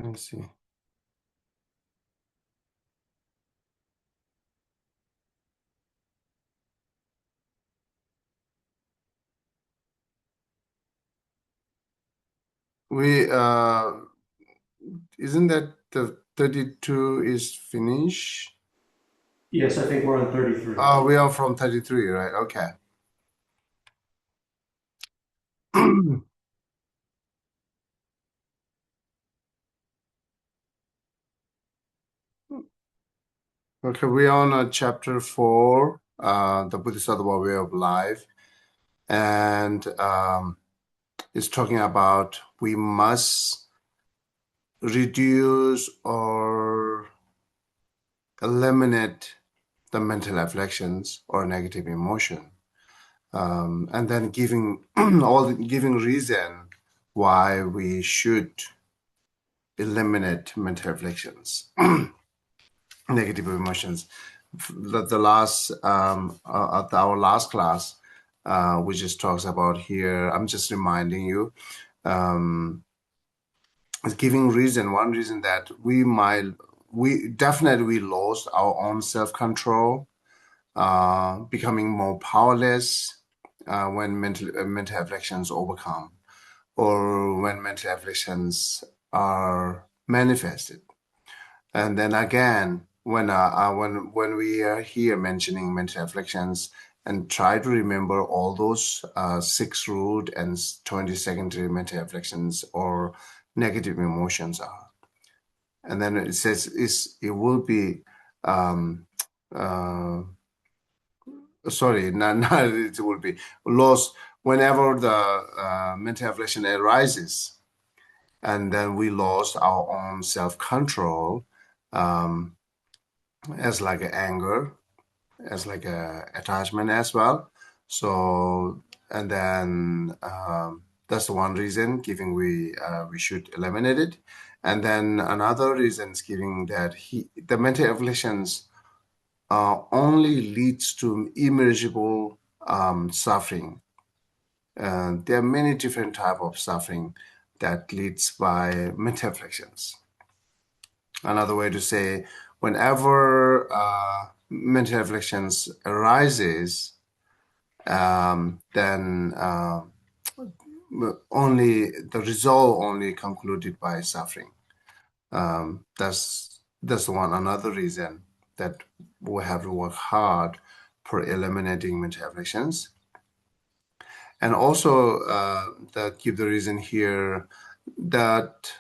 Let's see. We isn't that the 32 is finished? Yes, I think we're on 33. Oh, we are from 33, right? Okay. Okay, we are on chapter 4, the Bodhisattva way of life, and it's talking about we must reduce or eliminate the mental afflictions or negative emotion, and then giving giving reason why we should eliminate mental afflictions, negative emotions. The last at our last class, we just talks about here. I'm just reminding you, giving reason. One reason that we definitely lost our own self control, becoming more powerless when mental afflictions overcome, or when mental afflictions are manifested. And then again, when we are here mentioning mental afflictions, and try to remember all those 6 root and 20 secondary mental afflictions or negative emotions are. And then it says it will be uh, sorry, not it will be lost whenever the mental affliction arises, and then we lost our own self-control, um, as like a anger, as like a attachment as well. So, and then that's the one reason giving we should eliminate it. And then another reason is giving that the mental afflictions only leads to immeasurable suffering. There are many different type of suffering that leads by mental afflictions. Another way to say, whenever mental afflictions arises, then only the result only concluded by suffering. That's one another reason that we have to work hard for eliminating mental afflictions. And also, give the reason here that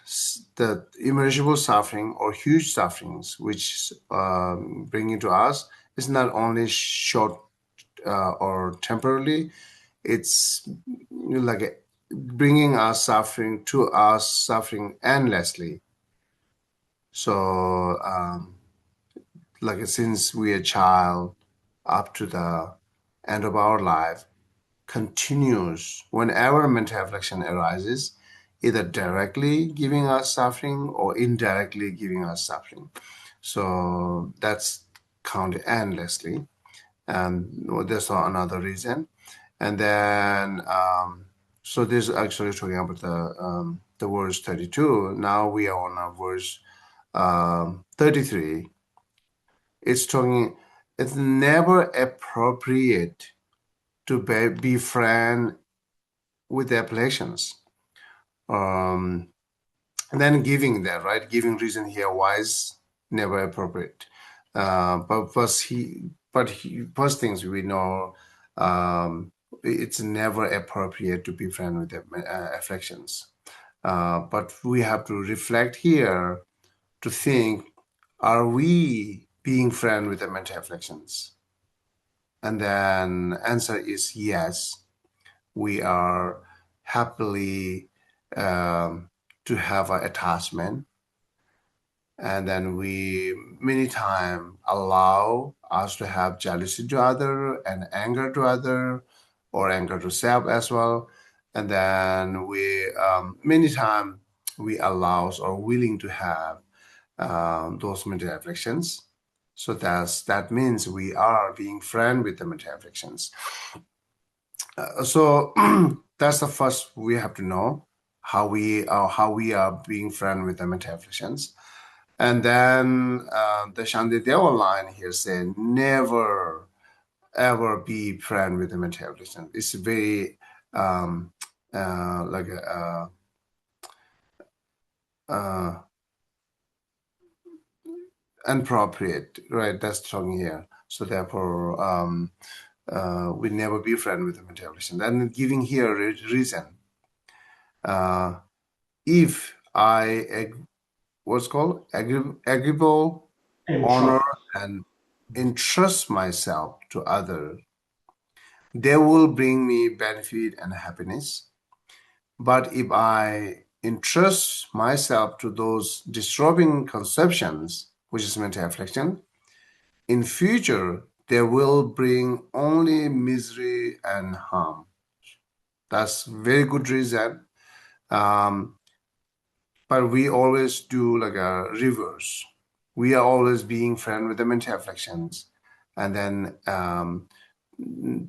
the immeasurable suffering or huge sufferings which bring into us is not only short or temporarily, it's like bringing us suffering endlessly. So, like since we are a child up to the end of our life, continues whenever mental affliction arises, either directly giving us suffering or indirectly giving us suffering. So that's counted endlessly. And there's another reason. And then, so this is actually talking about the verse 32. Now we are on verse 33. It's talking, it's never appropriate to befriend with the appellations. And then giving that, right? Giving reason here why is never appropriate. First things we know, it's never appropriate to be friend with the afflictions. But we have to reflect here to think, are we being friend with the mental afflictions? And then answer is yes, we are happily to have an attachment, and then we many times allow us to have jealousy to other and anger to other, or anger to self as well. And then we many times we allow or willing to have those mental afflictions. So that means we are being friend with the mental afflictions. So that's the first we have to know. how we are being friend with the mental afflictions. And then the Shantideva line here say, never ever be friend with the mental affliction. It's very um, like a inappropriate, right? That's talking here. So therefore, we never be friend with the mental affliction. And giving here a reason. If I what's called agreeable, Entrust. honor, and entrust myself to others, they will bring me benefit and happiness. But if I entrust myself to those disturbing conceptions, which is mental affliction, in future they will bring only misery and harm. That's very good reason. Um, but we always do like a reverse. We are always being friend with the mental afflictions, and then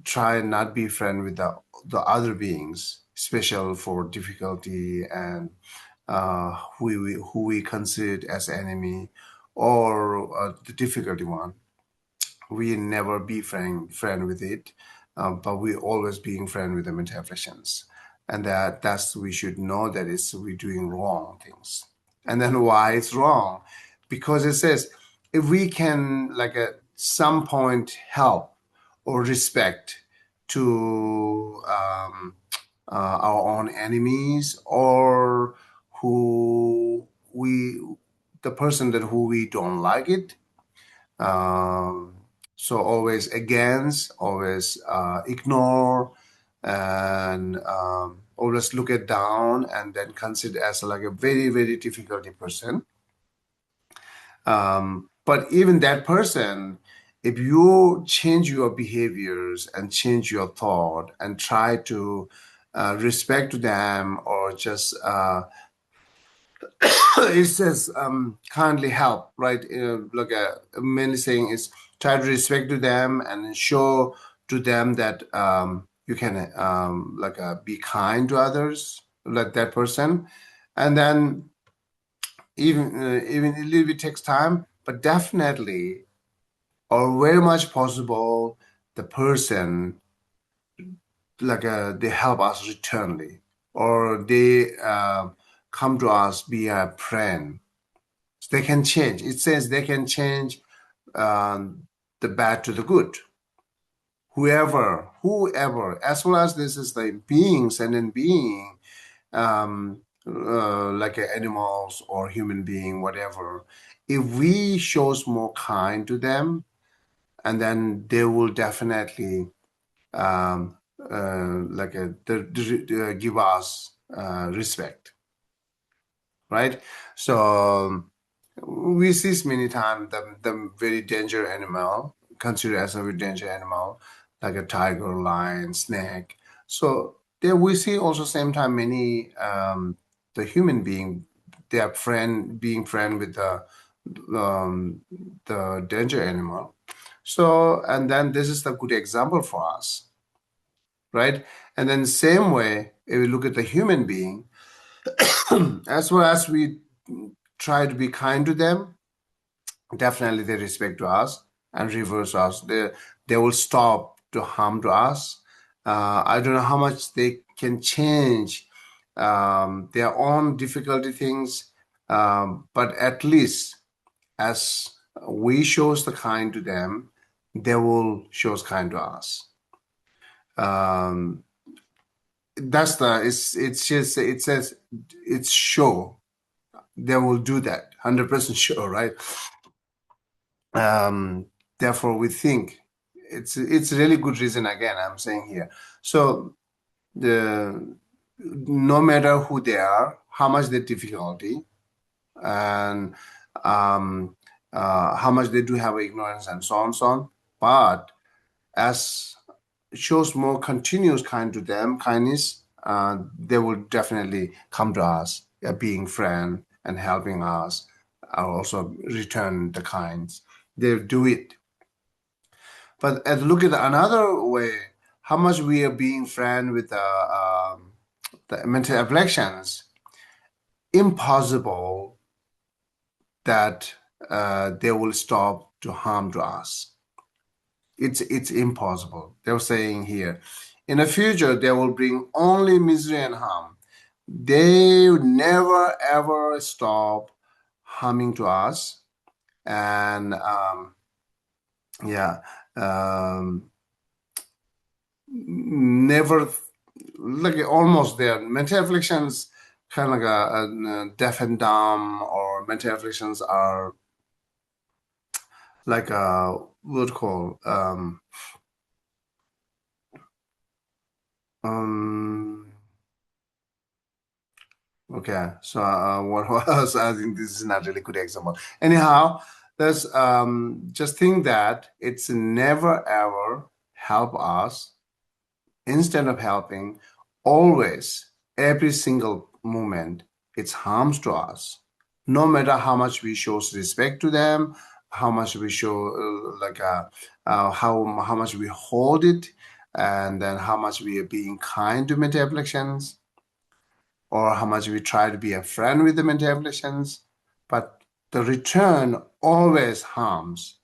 try not be friend with the other beings, special for difficulty and who we consider as enemy or the difficulty one. We never be friend with it, but we always being friend with the mental afflictions, and that's we should know that it's we doing wrong things. And then why it's wrong? Because it says if we can like at some point help or respect to our own enemies or who we the person that who we don't like it, um, so always against, always ignore, and always look it down, and then consider as like a very, very difficult person. But even that person, if you change your behaviors and change your thought and try to respect to them or just it says kindly help, right? Like mainly saying is try to respect to them and show to them that you can like be kind to others, like that person, and then even a little bit takes time, but definitely or very much possible, the person like they help us returnly or they come to us be a friend. So they can change. It says they can change the bad to the good. Whoever, as well as this is the being, sentient being, like animals or human being, whatever. If we shows more kind to them, and then they will definitely like give us respect, right? So we see many times the very danger animal, considered as a very danger animal, like a tiger, lion, snake. So there we see also same time many the human being, they are being friend with um, the danger animal. So and then this is the good example for us, right? And then same way, if we look at the human being, as well as we try to be kind to them, definitely they respect to us and reverse us. They will stop to harm to us. I don't know how much they can change their own difficulty things, but at least as we shows the kind to them, they will shows kind to us. Um, that's the it's just it says it's sure they will do that 100% sure, right? um Therefore we think it's really good reason again I'm saying here. So the no matter who they are, how much the difficulty, and um how much they do have ignorance and so on so on, but as shows more continuous kind to them kindness, they will definitely come to us, being friend and helping us, also return the kinds. They do it. But look at another way, how much we are being friend with the mental afflictions, impossible that they will stop to harm to us. It's impossible. They're saying here, in the future, they will bring only misery and harm. They never ever stop harming to us, and yeah, um, never like almost there. Mental afflictions, kind of like a deaf and dumb, or mental afflictions are like a what call um okay, so what was I think this is not really good example. Anyhow, there's just think that it's never ever help us. Instead of helping, always every single moment it's harms to us. No matter how much we show respect to them, how much we show how much we hold it, and then how much we are being kind to mental afflictions, or how much we try to be a friend with the mental afflictions, but the return always harms.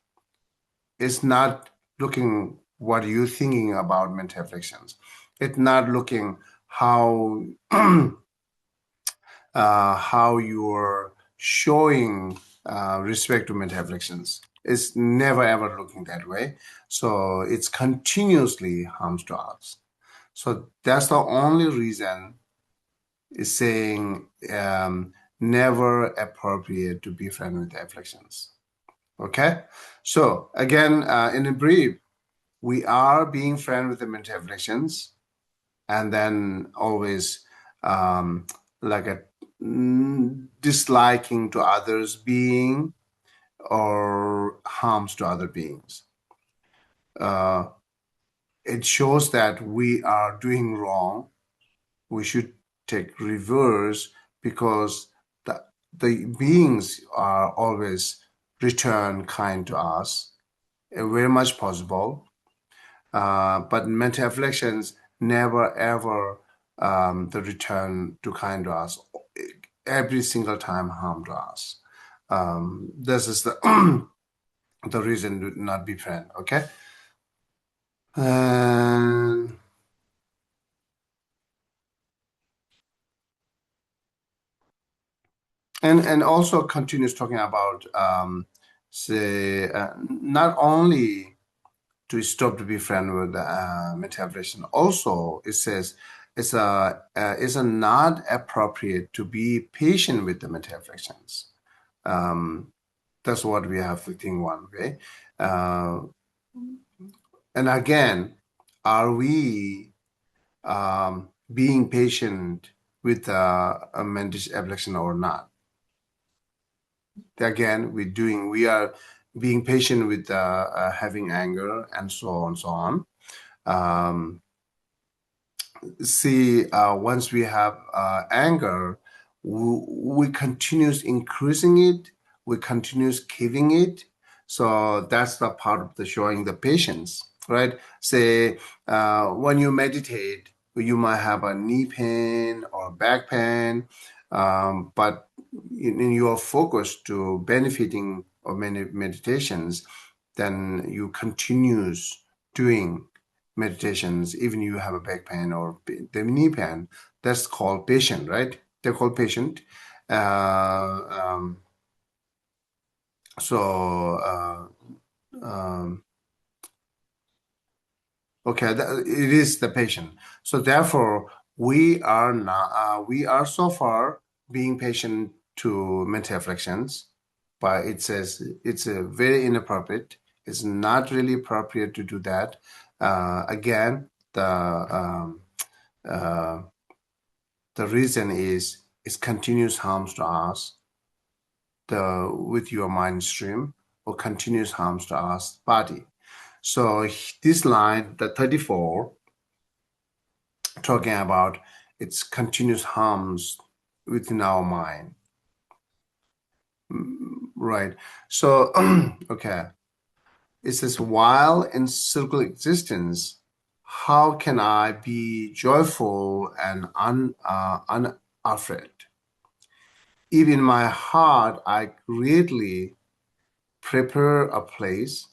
It's not looking what you're thinking about mental afflictions. It's not looking how how you're showing respect to mental afflictions. It's never ever looking that way. So it's continuously harms to us. So that's the only reason is saying never appropriate to be friend with the afflictions. Okay. So again, in a brief, we are being friend with the mental afflictions, and then always um, like a disliking to others being or harms to other beings. Uh, it shows that we are doing wrong. We should take reverse because the beings are always return kind to us, very much possible. But mental afflictions never ever the return to kind to us. Every single time harm to us. This is the the reason to not be friend. Okay, and and also continues talking about say not only to stop to be friend with mental affliction. Also, it says it's a not appropriate to be patient with the mental afflictions. Um, that's what we have to think one way. Uh, and again, are we being patient with a mental affliction or not? Again, we are being patient with having anger and so on and so on. Um, see, once we have anger, we continues increasing it, we continues giving it. So that's the part of the showing the patience, right? Say, when you meditate, you might have a knee pain or back pain, but in your focus to benefiting of many meditations, then you continues doing meditations, even you have a back pain or the knee pain, that's called patient, right? They're called patient. Uh, um, so, um, okay, it is the patient. So therefore, we are not, we are so far being patient to mental afflictions, but it says it's a very inappropriate. It's not really appropriate to do that. Again, uh, the reason is it continuous harms to us the with your mind stream or continuous harms to us body. So this line, the 34, talking about its continuous harms within our mind. Right. So okay. It says while in circular existence, how can I be joyful and unafraid? If in my heart I greatly prepare a place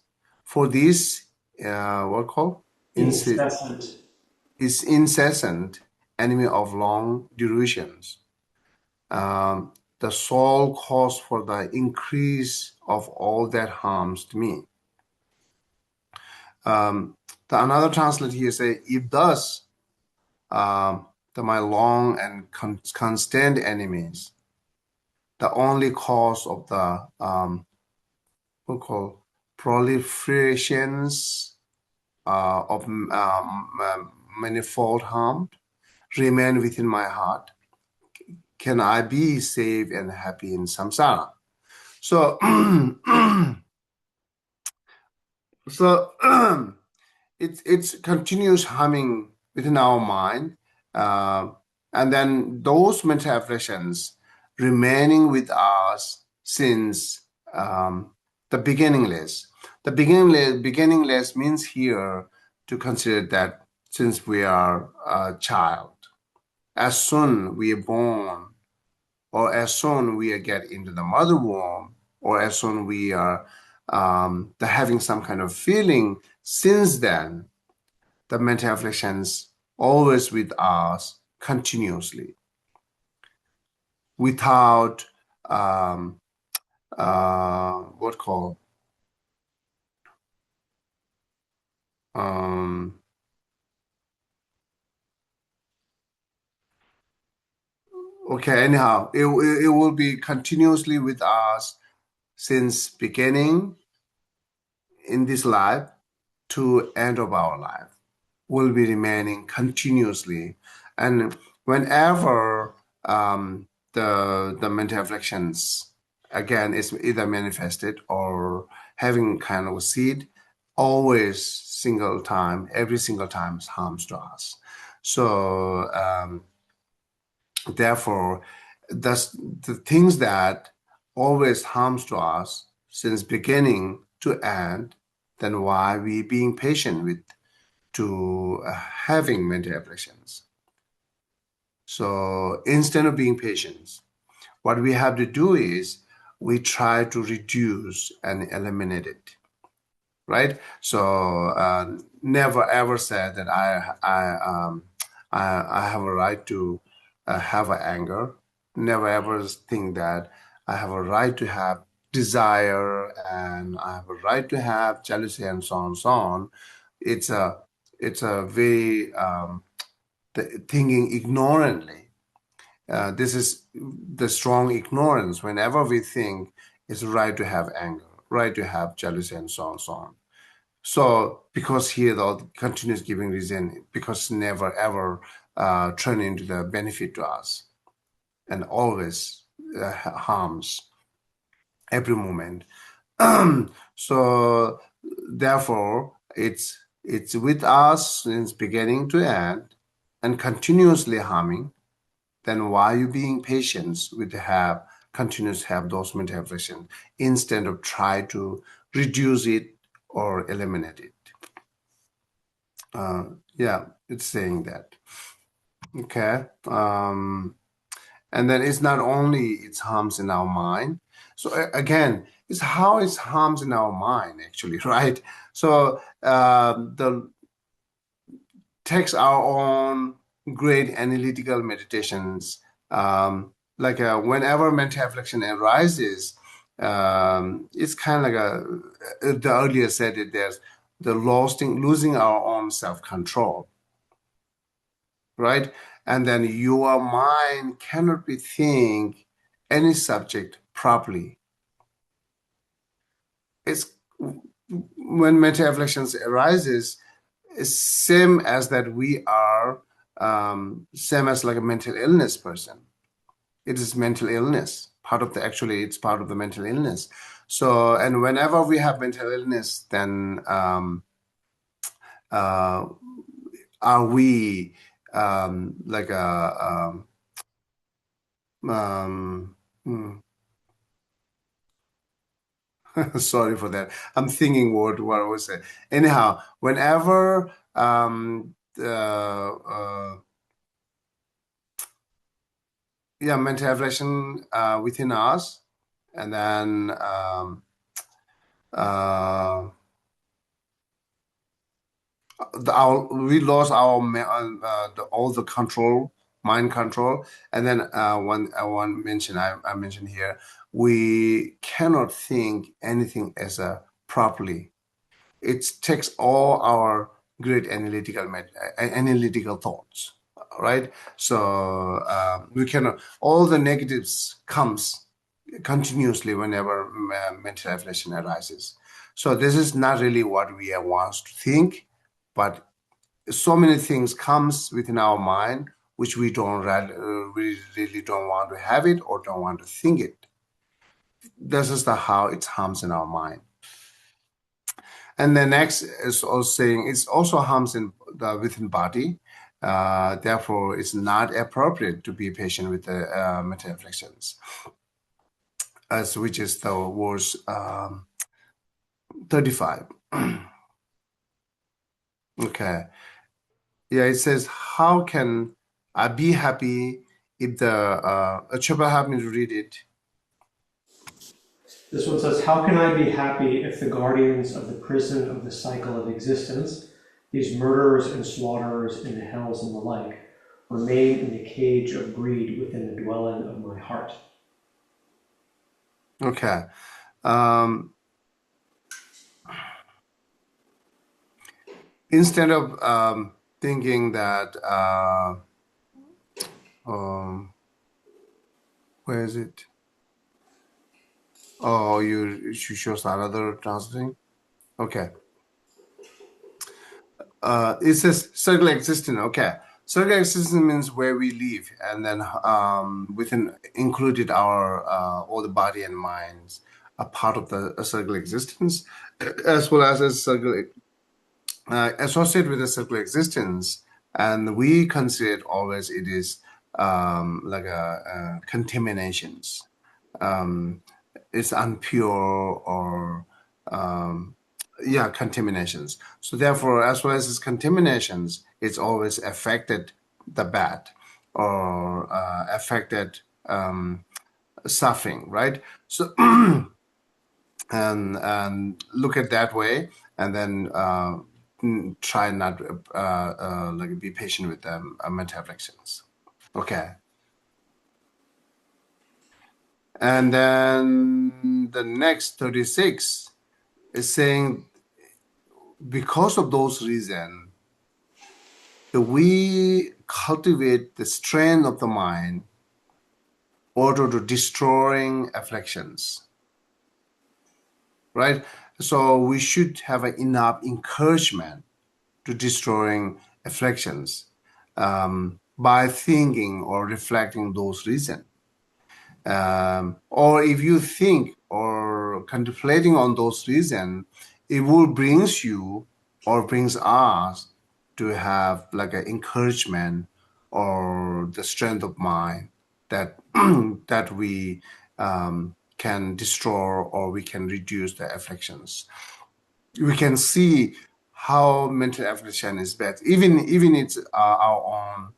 for this, what called? Incessant. Is incessant enemy of long durations. The sole cause for the increase of all that harms to me. The another translate here say, if thus my long and constant enemies, the only cause of the what call proliferations of manifold harm remain within my heart, can I be safe and happy in samsara? So, so it's continuous humming within our mind, uh, and then those mental afflictions remaining with us since the beginningless. The beginningless means here to consider that since we are a child, as soon we are born, or as soon we get into the mother womb, or as soon we are having some kind of feeling, since then, the mental afflictions always with us continuously without what call um, okay, anyhow, it will be continuously with us since beginning in this life to end of our life, will be remaining continuously. And whenever the mental afflictions again is either manifested or having kind of a seed, always single time, every single time harms to us. So therefore, that's the things that always harms to us since beginning to end, then why we being patient with to having mental afflictions. So instead of being patient, what we have to do is we try to reduce and eliminate it, right? So never ever said that I have a right to have an anger. Never ever think that I have a right to have desire and I have a right to have jealousy and so on and so on. It's a very thinking ignorantly. This is the strong ignorance. Whenever we think it's right to have anger, right to have jealousy, and so on, so on. So, because here the continuous giving reason, because never ever turn into the benefit to us, and always harms every moment. So, therefore, it's with us since beginning to end, and continuously harming. Then why are you being patient with have continuous have those mental afflictions instead of try to reduce it or eliminate it? Yeah, it's saying that. Okay. And then it's not only it's harms in our mind. So again, it's how it harms in our mind actually, right? So the takes our own great analytical meditations. Like whenever mental affliction arises, it's kind of like the earlier said it, there's the losing our own self-control, right? And then your mind cannot be think any subject properly. It's when mental afflictions arises, it's same as that we are same as like a mental illness person. It is mental illness. Part of the actually it's part of the mental illness. So and whenever we have mental illness, then uh, are we like a hmm, sorry for that. I'm thinking what I was saying. Anyhow, whenever mental affliction within us, and then we lost our all the control, mind control, and then one mention I mentioned here, we cannot think anything as a properly. It takes all our great analytical thoughts, right? So we cannot. All the negatives comes continuously whenever mental affliction arises. So this is not really what we want to think, but so many things comes within our mind which we we really don't want to have it or don't want to think it. This is the how it harms in our mind. And the next is also saying it also harms in the within body. Therefore, it's not appropriate to be patient with the mental afflictions, as which is the verse 35. Okay. Yeah, it says, how can I be happy if the Chopra help me to read it? This one says, how can I be happy if the guardians of the prison of the cycle of existence, these murderers and slaughterers in the hells and the like, remain in the cage of greed within the dwelling of my heart? Okay. Instead of thinking that, where is it? Oh, you shows another translating. Okay. It says circle existence. Okay. Circle existence means where we live, and then within included our all the body and minds are part of the circle existence, as well as a circle associated with the circle existence, and we consider it always it is like a contaminations. It's unpure or contaminations. So therefore, as well as its contaminations, it's always affected the bad or affected suffering, right? So and look at that way, and then try not like be patient with them mental afflictions. Okay. And then the next 36 is saying, because of those reasons, we cultivate the strength of the mind order to destroying afflictions, right? So we should have enough encouragement to destroying afflictions by thinking or reflecting those reasons. Or if you think or contemplating on those reasons, it will brings you or brings us to have like an encouragement or the strength of mind that that we can destroy or we can reduce the afflictions. We can see how mental affliction is bad, even it's our own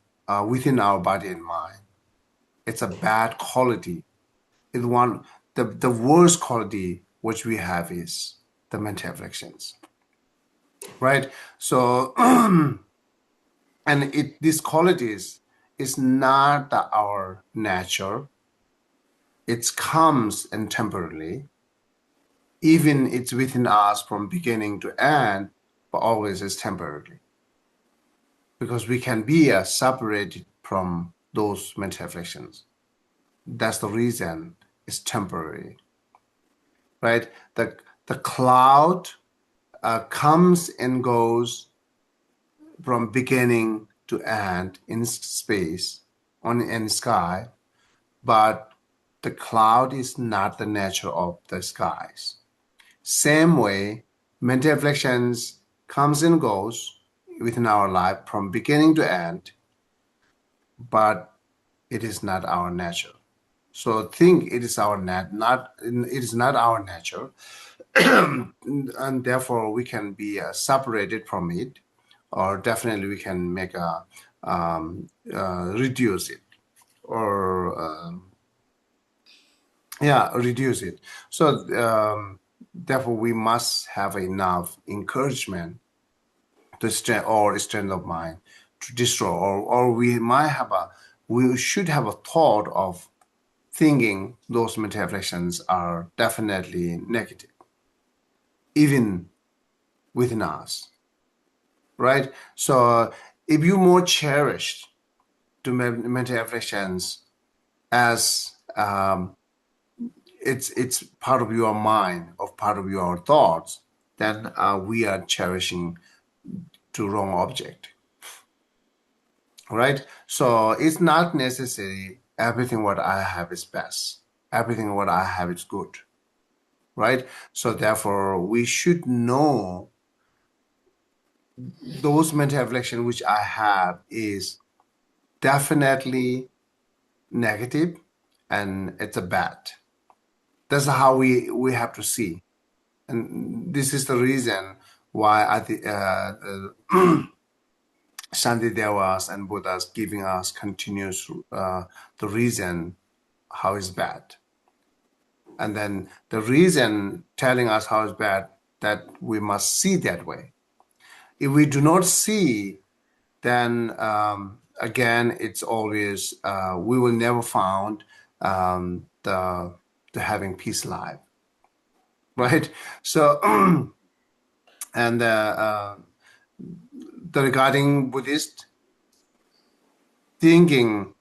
within our body and mind. It's a bad quality. It one the worst quality which we have is the mental afflictions, right? So and these qualities is not our nature. It comes and temporarily, even it's within us from beginning to end, but always is temporarily, because we can be separated from those mental afflictions. That's the reason it's temporary, right? The cloud comes and goes from beginning to end in space on in sky, but the cloud is not the nature of the skies. Same way, mental afflictions comes and goes within our life from beginning to end, but it is not our nature. So think it is our not it is not our nature, and therefore we can be separated from it, or definitely we can make a reduce it, or reduce it. So therefore, we must have enough encouragement to strength of mind to destroy, or we should have a thought of thinking those mental afflictions are definitely negative, even within us, right? So if you more cherished to mental afflictions as it's part of your mind, or part of your thoughts, then we are cherishing to wrong object, right? So it's not necessary everything what I have is best, everything what I have is good, right? So therefore we should know those mental affliction which I have is definitely negative, and it's a bad. That's how we have to see. And this is the reason why Shantidevas and Buddhas giving us continuous the reason how it's bad. And then the reason telling us how it's bad, that we must see that way. If we do not see, then again, it's always, we will never find the having peace life, right? So, and the regarding Buddhist thinking,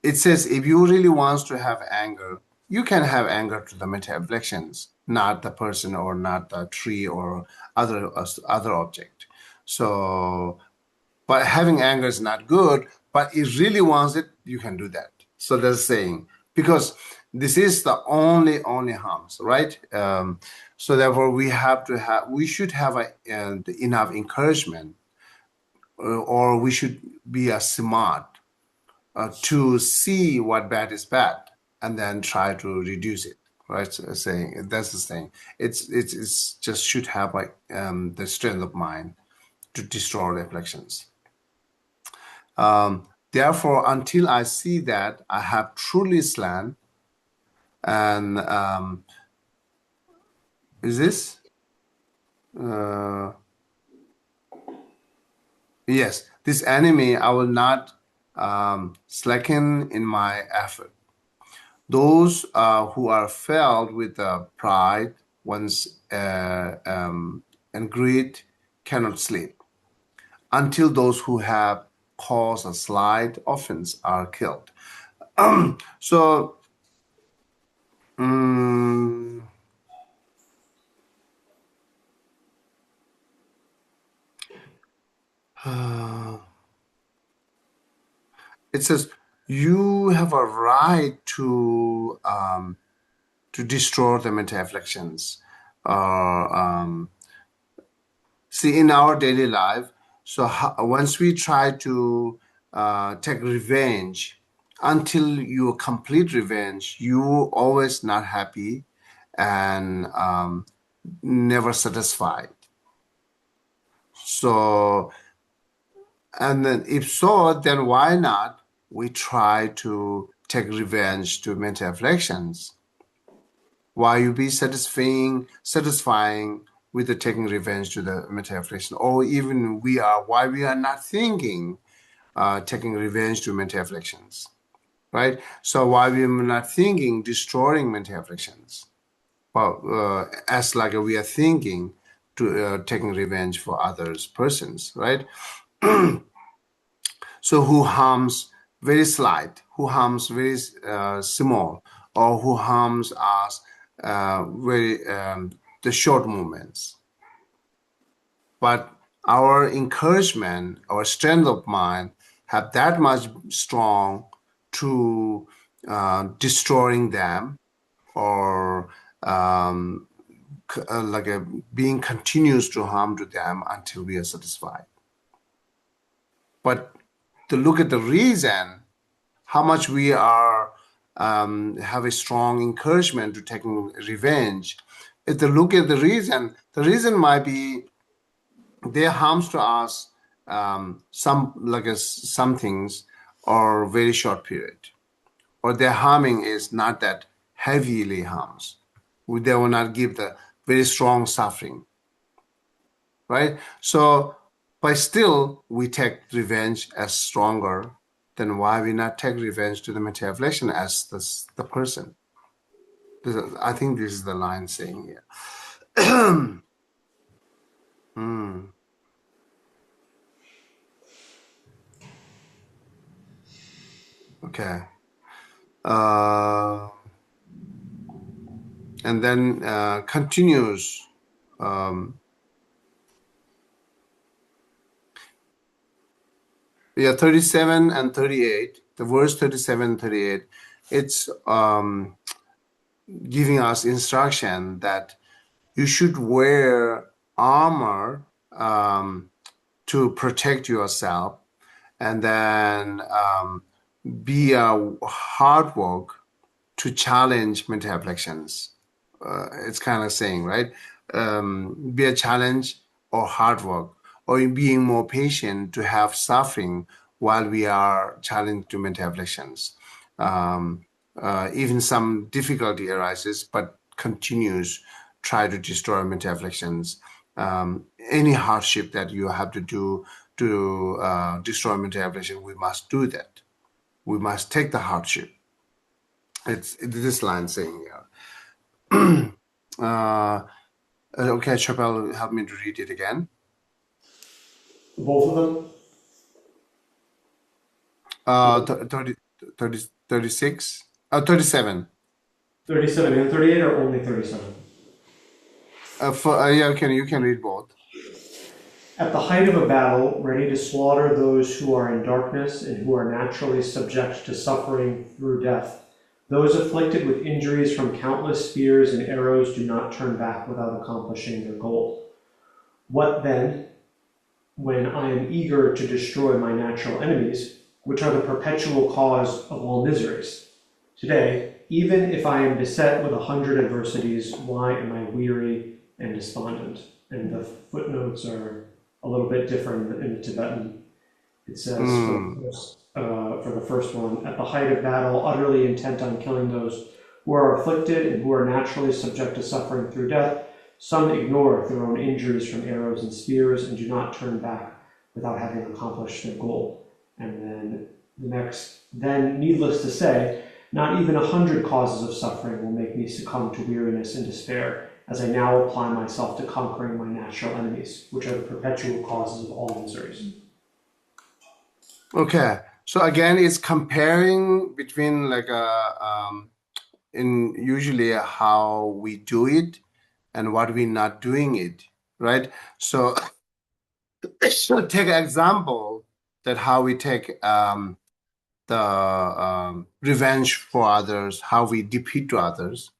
it says if you really want to have anger, you can have anger to the mental afflictions, not the person or not the tree or other object. So, but having anger is not good. But if really wants it, you can do that. So that's saying, because this is the only harms, right? So therefore, we should have enough encouragement, or we should be smart to see what bad is bad, and then try to reduce it, right? So saying that's the thing. It's just should have like the strength of mind to destroy the afflictions. Therefore, until I see that I have truly slain, and is this? Yes, this enemy, I will not slacken in my effort. Those who are filled with pride, once and greed, cannot sleep until those who have caused a slight offense are killed. So, um, it says you have a right to destroy the mental afflictions. See, in our daily life, so once we try to take revenge, until you complete revenge, you always not happy and never satisfied. So, and then if so, then why not we try to take revenge to mental afflictions? Why you be satisfying with the taking revenge to the mental affliction, or even why we are not thinking taking revenge to mental afflictions, right? So why we are not thinking destroying mental afflictions? Well, as like we are thinking to taking revenge for others persons, right? So who harms very slight, who harms very small, or who harms us very the short movements. But our encouragement, our strength of mind, have that much strong to destroying them, or like being continuous to harm to them until we are satisfied. But to look at the reason, how much we are have a strong encouragement to taking revenge. If to look at the reason might be their harms to us some things are very short period, or their harming is not that heavily harms. They will not give the very strong suffering, right? So, but still, we take revenge as stronger. Then why we not take revenge to the material affliction as the person? I think this is the line saying here. Hmm. Okay. Uh, and then continues. Um, yeah, 37 and 38. The verse 37 and 38. It's giving us instruction that you should wear armor to protect yourself, and then be a hard work to challenge mental afflictions. It's kind of saying, right? Be a challenge or hard work, or in being more patient to have suffering while we are challenged to mental afflictions. Even some difficulty arises, but continues try to destroy mental afflictions. Any hardship that you have to do to destroy mental affliction, we must do that. We must take the hardship. It's this line saying here. Okay, Chapel, help me to read it again. Both of them? 30, 30, 36, 37. 37 and 38, or only 37? Yeah, you can read both. At the height of a battle, ready to slaughter those who are in darkness and who are naturally subject to suffering through death, those afflicted with injuries from countless spears and arrows do not turn back without accomplishing their goal. What then, when I am eager to destroy my natural enemies, which are the perpetual cause of all miseries? Today, even if I am beset with 100 adversities, why am I weary and despondent? And the footnotes are a little bit different in the Tibetan. It says for the first one, at the height of battle, utterly intent on killing those who are afflicted and who are naturally subject to suffering through death, some ignore their own injuries from arrows and spears and do not turn back without having accomplished their goal. And then the next, then needless to say, not even 100 causes of suffering will make me succumb to weariness and despair, as I now apply myself to conquering my natural enemies, which are the perpetual causes of all miseries. Okay, so again, it's comparing between in usually how we do it and what we're not doing it, right? So, so take an example that how we take the revenge for others, how we defeat to others,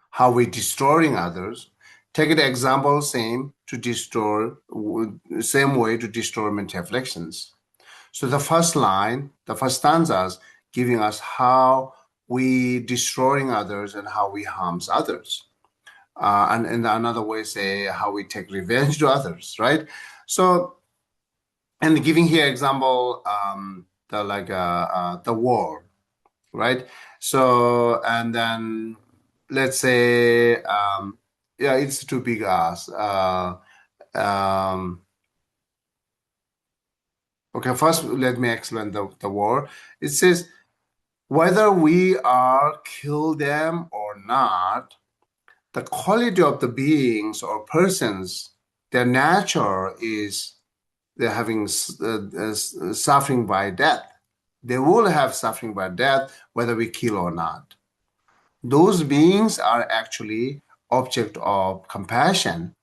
how we destroying others. Take an example, same way to destroy mental afflictions. So the first line, the first stanzas, giving us how we destroying others and how we harms others. And in another way, say how we take revenge to others, right? So, and giving here example, the war, right? So, and then let's say, yeah, it's too big us. Um, okay, first let me explain the war. It says whether we are kill them or not, the quality of the beings or persons, their nature is they're having suffering by death. They will have suffering by death whether we kill or not. Those beings are actually object of compassion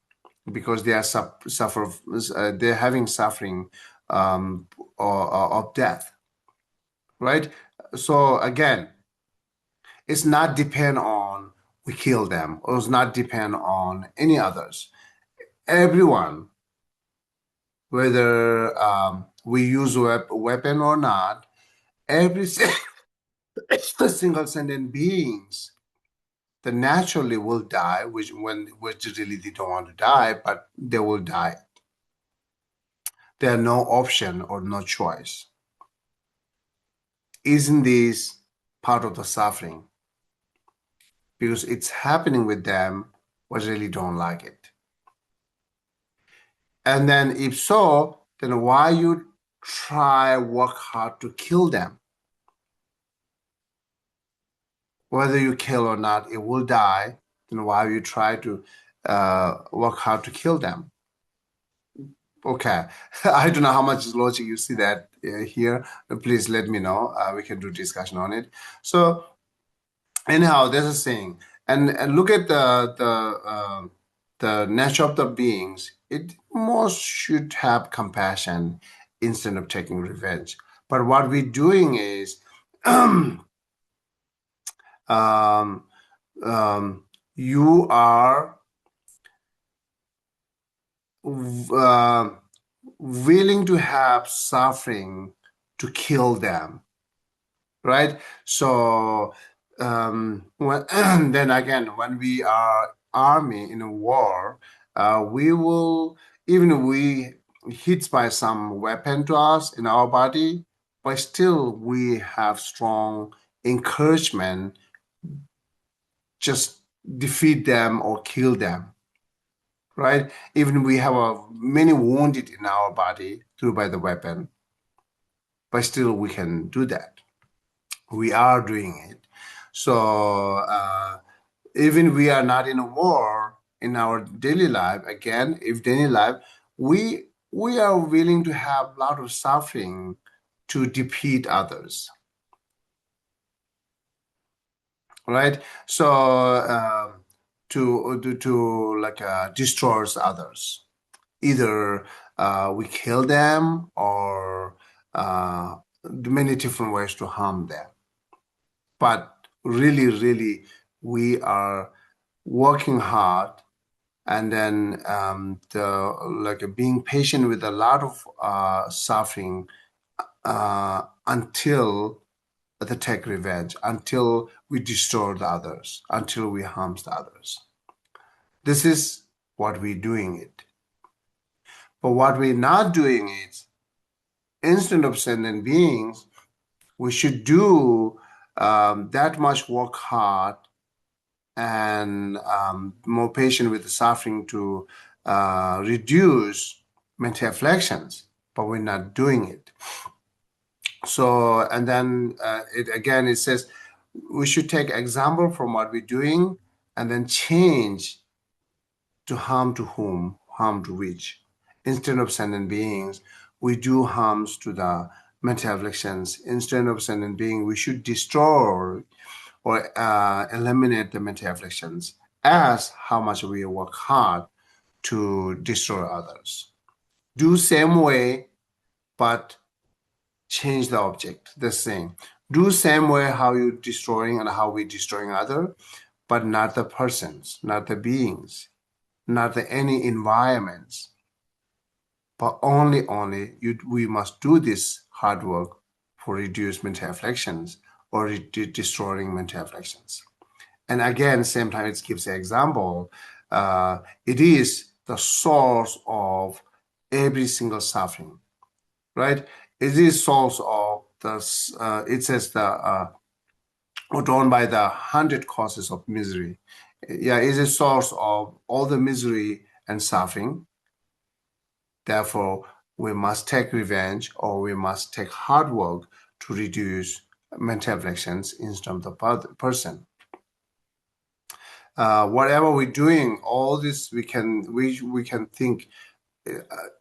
because they are they're having suffering of death, right? So again, it's not depend on we kill them, or it's not depend on any others. Everyone, whether we use weapon or not, every single sentient beings that naturally will die, which really they don't want to die, but they will die. There are no option or no choice. Isn't this part of the suffering? Because it's happening with them, but really don't like it. And then if so, then why you try work hard to kill them? Whether you kill or not, it will die. Then why you try to work hard to kill them? Okay, I don't know how much logic you see that here. Please let me know. We can do discussion on it. So anyhow, there's a saying, and look at the nature of the beings. It most should have compassion instead of taking revenge. But what we're doing is, um, you are uh, willing to have suffering to kill them, right? So when then again, when we are army in a war, we will even if we hit by some weapon to us in our body, but still we have strong encouragement just defeat them or kill them, right? Even we have many wounded in our body through by the weapon, but still we can do that. We are doing it. So even we are not in a war in our daily life, again, if daily life, we are willing to have a lot of suffering to defeat others, right? So to like destroys others. Either we kill them or many different ways to harm them. But really, really, we are working hard and then being patient with a lot of suffering until they take revenge, until we destroy the others, until we harm the others. This is what we're doing it. But what we're not doing is, instead of sentient beings, we should do that much work hard and more patient with the suffering to reduce mental afflictions, but we're not doing it. So, and then it says we should take example from what we're doing and then change to harm to whom, harm to which. Instead of sentient beings, we do harms to the mental afflictions. Instead of sentient being, we should destroy or eliminate the mental afflictions as how much we work hard to destroy others. Do same way, but change the object, the same. Do same way how you destroying and how we destroying other, but not the persons, not the beings, not the any environments, but only we must do this hard work for reduce mental afflictions or destroying mental afflictions. And again, same time it gives an example. It is the source of every single suffering, right? It is source of the. It says the drawn by the 100 causes of misery. Yeah, it is a source of all the misery and suffering. Therefore, we must take revenge or we must take hard work to reduce mental afflictions instead of the person. Whatever we're doing, all this we can think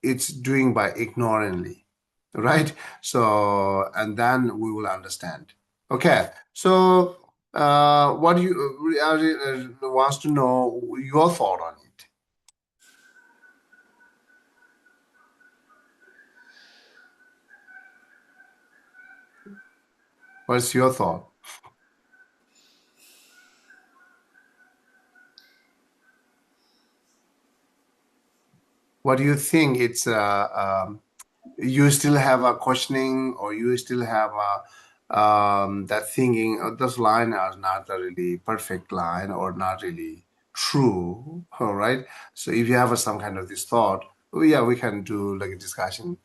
it's doing by ignorantly, right? So and then we will understand. Okay, so what do you wants to know your thought on it? What's your thought? What do you think? It's you still have a questioning, or you still have a that thinking. This line are not a really perfect line, or not really true. All right. So if you have some kind of this thought, yeah, we can do like a discussion.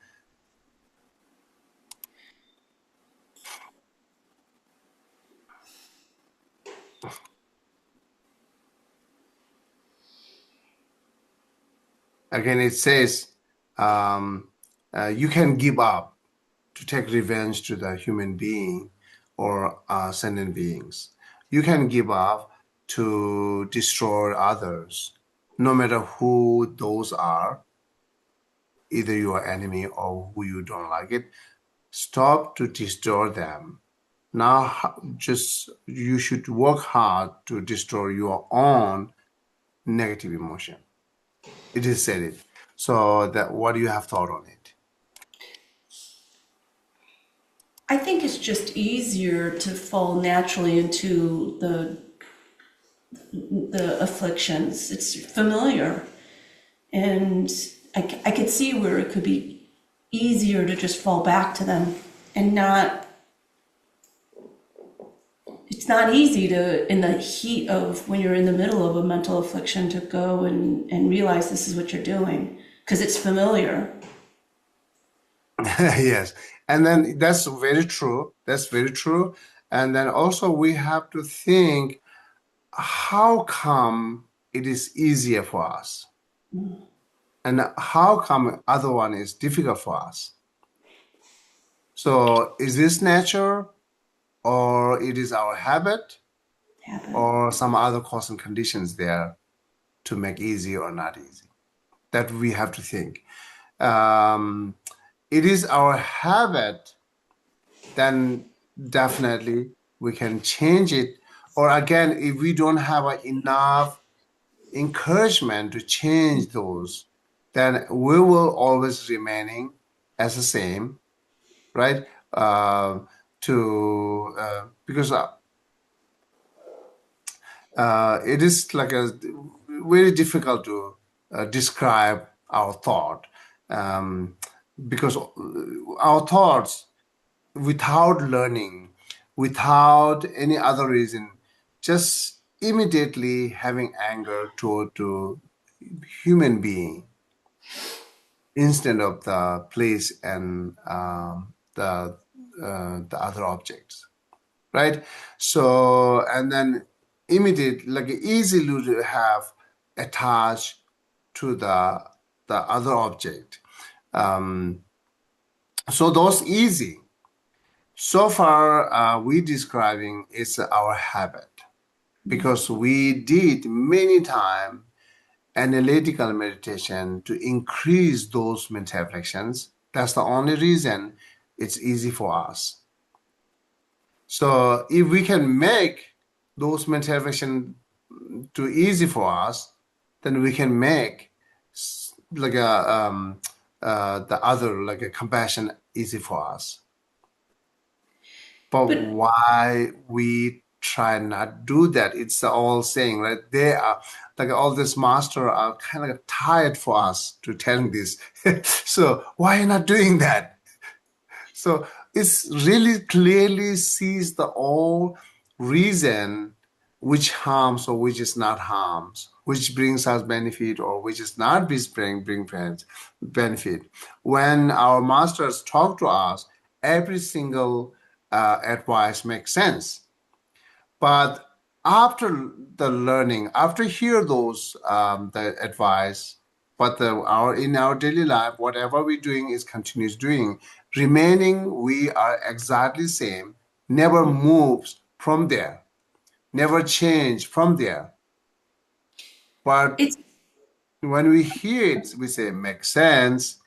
Again, it says um, you can give up to take revenge to the human being or sentient beings. You can give up to destroy others, no matter who those are, either your enemy or who you don't like it. Stop to destroy them. Now, just you should work hard to destroy your own negative emotion. It is said it. So that what do you have thought on it? I think it's just easier to fall naturally into the afflictions. It's familiar, and I could see where it could be easier to just fall back to them and not. It's not easy to, in the heat of when you're in the middle of a mental affliction, to go and realize this is what you're doing because it's familiar. Yes. And then that's very true. That's very true. And then also we have to think how come it is easier for us? And how come other one is difficult for us? So is this nature or it is our habit Habit. or some other cause and conditions there to make easy or not easy? That we have to think. Um, it is our habit, then definitely we can change it. Or again, if we don't have enough encouragement to change those, then we will always remaining as the same, right? To because it is like a very difficult to describe our thought um, because our thoughts without learning, without any other reason, just immediately having anger toward to human being instead of the place and the other objects, right? So and then immediate like easily to have attached to the other object. Um, so those easy. So far, we describing it's our habit because we did many time analytical meditation to increase those mental reflections. That's the only reason it's easy for us. So if we can make those mental reflection too easy for us, then we can make like a the other like a compassion easy for us. But But why we try not do that? It's all saying, right? They are like all this master are kind of like tired for us to telling this. So why not doing that? So it's really clearly sees the all reason which harms or which is not harms, which brings us benefit or which is not bring benefit. When our masters talk to us, every single advice makes sense. But after the learning, after hear those the advice, but our in our daily life, whatever we're doing is continues doing. Remaining, we are exactly same, never moves from there, never change from there. But it's when we hear it, we say makes sense.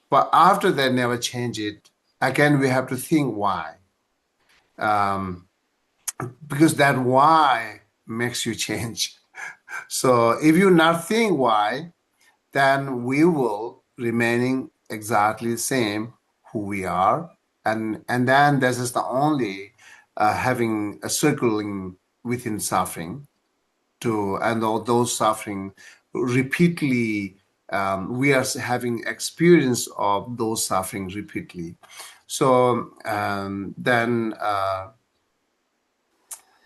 But after that, never change it. Again, we have to think why. Um, because that why makes you change. So if you not think why, then we will remaining exactly the same who we are, and then this is the only having a circling within suffering to and all those suffering repeatedly. We are having experience of those suffering repeatedly. So then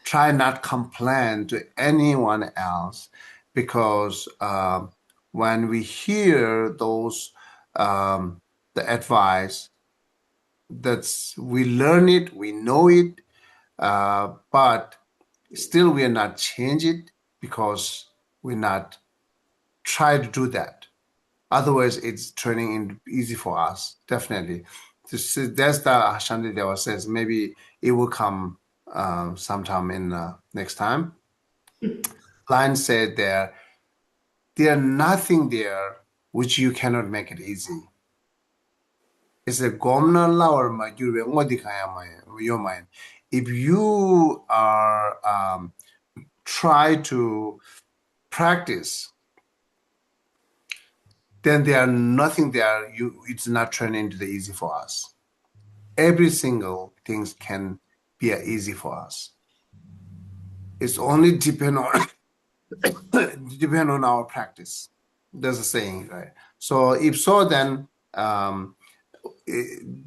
try not complain to anyone else because when we hear those the advice, we learn it, we know it, but still we are not change it because we're not try to do that. Otherwise, it's turning into easy for us, definitely. That's the Shantideva says. Maybe it will come sometime in next time. Line said there nothing there which you cannot make it easy. It's a gomna or your mind. If you are try to practice, then there are nothing there. It's not turning into the easy for us. Every single things can be easy for us. It's only depend on depend on our practice. There's a saying, right? So if so, then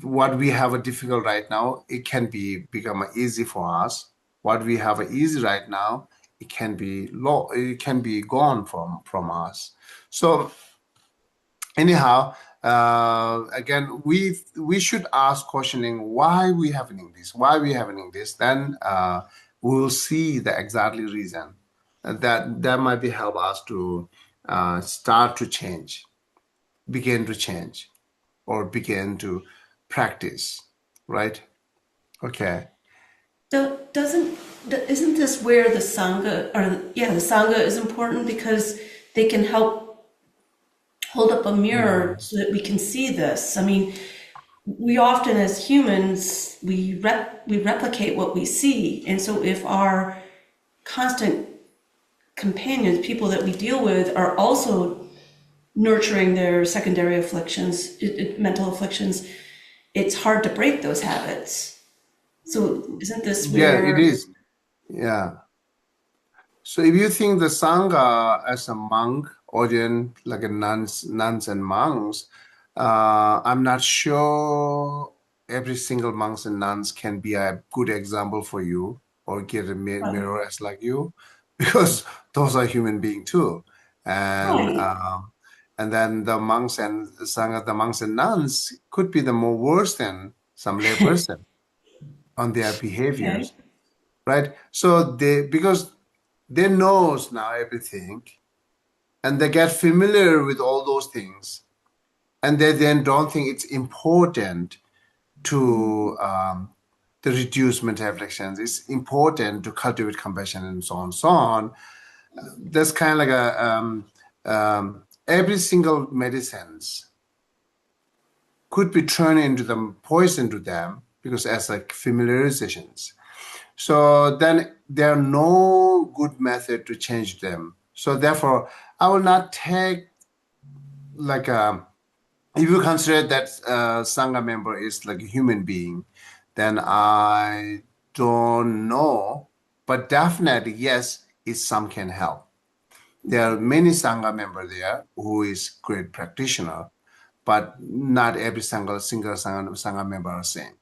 what we have a difficult right now, it can become easy for us. What we have easy right now, it can be low. It can be gone from us. So anyhow, again, we should ask questioning why we happening this, why we happening this. Then we will see the exactly reason. That might be help us to start to change, begin to change, or begin to practice. Right? Okay. Isn't this where the Sangha, the Sangha is important because they can help hold up a mirror so that we can see this. I mean, we often as humans, we replicate what we see. And so if our constant companions, people that we deal with, are also nurturing their secondary afflictions, mental afflictions, it's hard to break those habits. So isn't this Yeah, it where... is. Yeah. So if you think the Sangha as a monk audience, like a nuns and monks, I'm not sure every single monks and nuns can be a good example for you or get a Right. mirror as like you, because those are human beings too. And Right. and then the monks and Sangha, the monks and nuns could be the more worse than some lay person on their Okay. behaviors, right? So because they knows now everything and they get familiar with all those things, and they then don't think it's important to reduce mental afflictions. It's important to cultivate compassion and so on and so on. That's kind of like every single medicines could be turned into the poison to them because as like familiarizations. So then there are no good method to change them. So therefore, I will not take like if you consider that Sangha member is like a human being, then I don't know. But definitely, yes, it some can help. There are many Sangha member there who is great practitioner, but not every single Sangha member are same.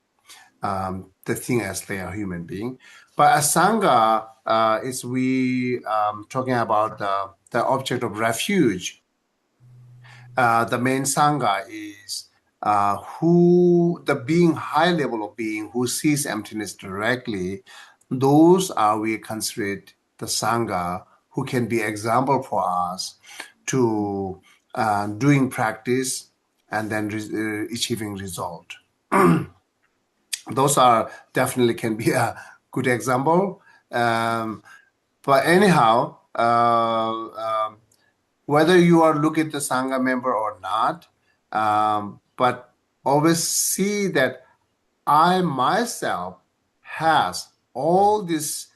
The thing as they are human being. But a Sangha is we talking about the object of refuge. The main Sangha is who the being, high level of being who sees emptiness directly. Those are we considered the Sangha who can be example for us to doing practice and then achieving result. Those are definitely can be a good example. But anyhow, whether you are look at the Sangha member or not, but always see that I myself has all this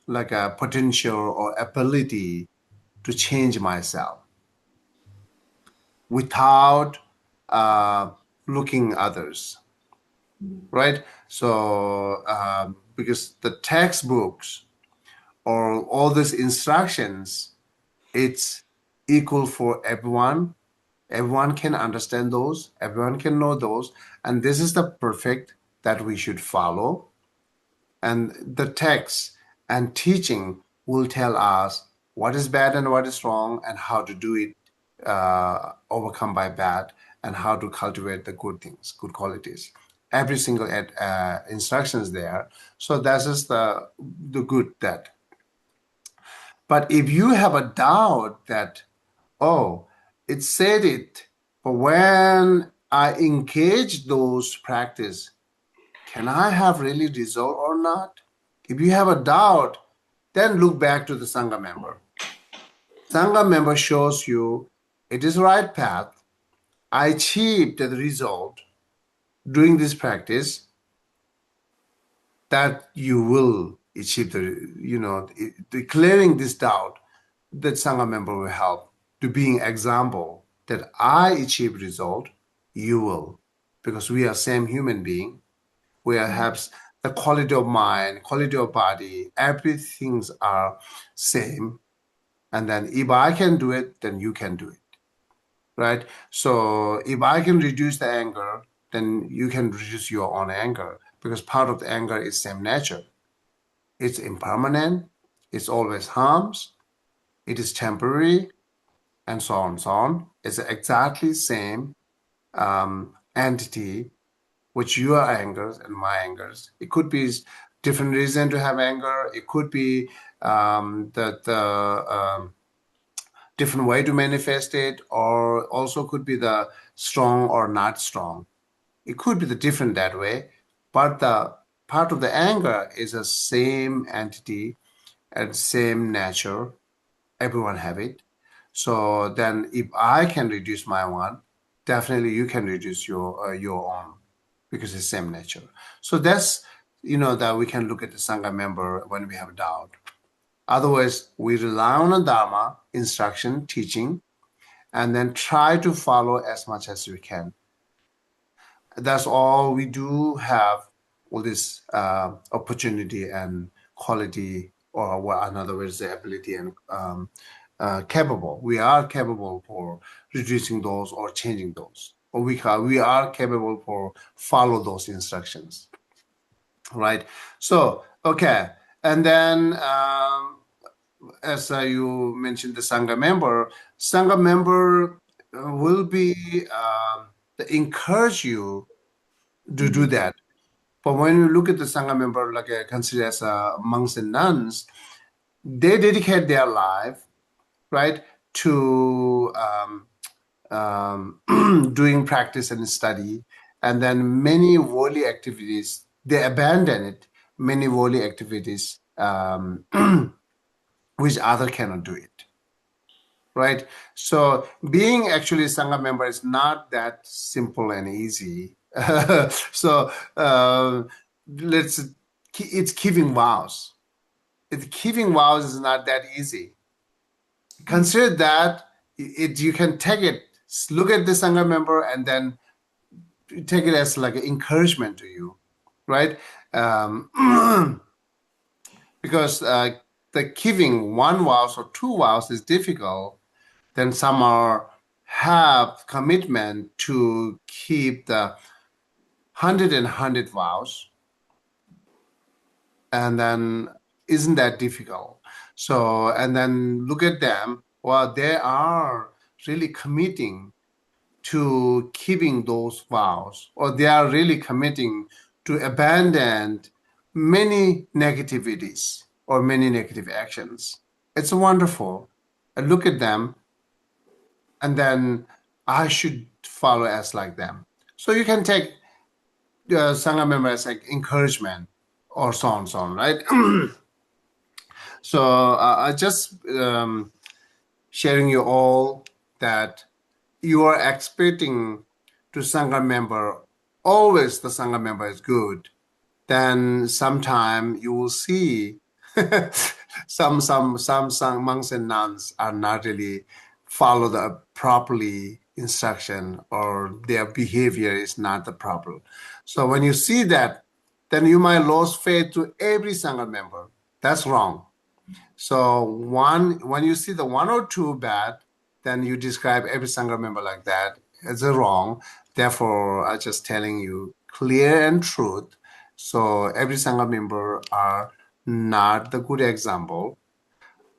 like a potential or ability to change myself without uh, looking others, right? So because the textbooks or all these instructions, it's equal for everyone. Everyone can understand those, everyone can know those, and this is the perfect that we should follow. And the text and teaching will tell us what is bad and what is wrong, and how to do it, overcome by bad, and how to cultivate the good things, good qualities. Every single instruction is there. So that is the good that. But if you have a doubt that, oh, it said it, but when I engage those practice, can I have really result or not? If you have a doubt, then look back to the Sangha member. Sangha member shows you it is the right path. I achieved the result doing this practice, that you will achieve declaring this doubt, that Sangha member will help to being example that I achieve result, you will. Because we are same human being. We have the quality of mind, quality of body, everything's are same. And then if I can do it, then you can do it. Right? So if I can reduce the anger, then you can reduce your own anger, because part of the anger is same nature. It's impermanent, it's always harms, it is temporary, and so on, so on. It's exactly same entity, which your angers and my angers. It could be different reason to have anger. It could be the different way to manifest it, or also could be the strong or not strong. It could be the different that way, but the part of the anger is the same entity and same nature. Everyone have it. So then if I can reduce my one, definitely you can reduce your own, because it's same nature. So that's, that we can look at the Sangha member when we have doubt. Otherwise, we rely on the Dharma, instruction, teaching, and then try to follow as much as we can. That's all we do have, all this opportunity and quality, or in other words, the ability and capable. We are capable for reducing those or changing those. Or we are capable for follow those instructions. Right? So, okay. And then as you mentioned, the Sangha member will be encourage you to do that. But when you look at the Sangha member, like consider as monks and nuns, they dedicate their life, right, to doing practice and study, and then many worldly activities, they abandon it, many worldly activities, which other cannot do it. Right? So being actually Sangha member is not that simple and easy. So it's keeping vows. Keeping vows is not that easy. Consider that you can take it, look at the Sangha member, and then take it as like an encouragement to you, right? Because the keeping one vows or two vows is difficult. Then some have commitment to keep the 100 vows, and then isn't that difficult? So, and then look at them. Well, they are really committing to keeping those vows, or they are really committing to abandon many negativities or many negative actions. It's wonderful. And look at them, and then I should follow as like them. So you can take Sangha member as like encouragement, or so on, right? So I just sharing you all that you are expecting to Sangha member, always the Sangha member is good, then sometime you will see some monks and nuns are not really follow the properly instruction, or their behavior is not the proper. So when you see that, then you might lose faith to every Sangha member. That's wrong. So when you see the one or two bad, then you describe every Sangha member like that. It's wrong. Therefore, I'm just telling you clear and truth. So every Sangha member are not the good example.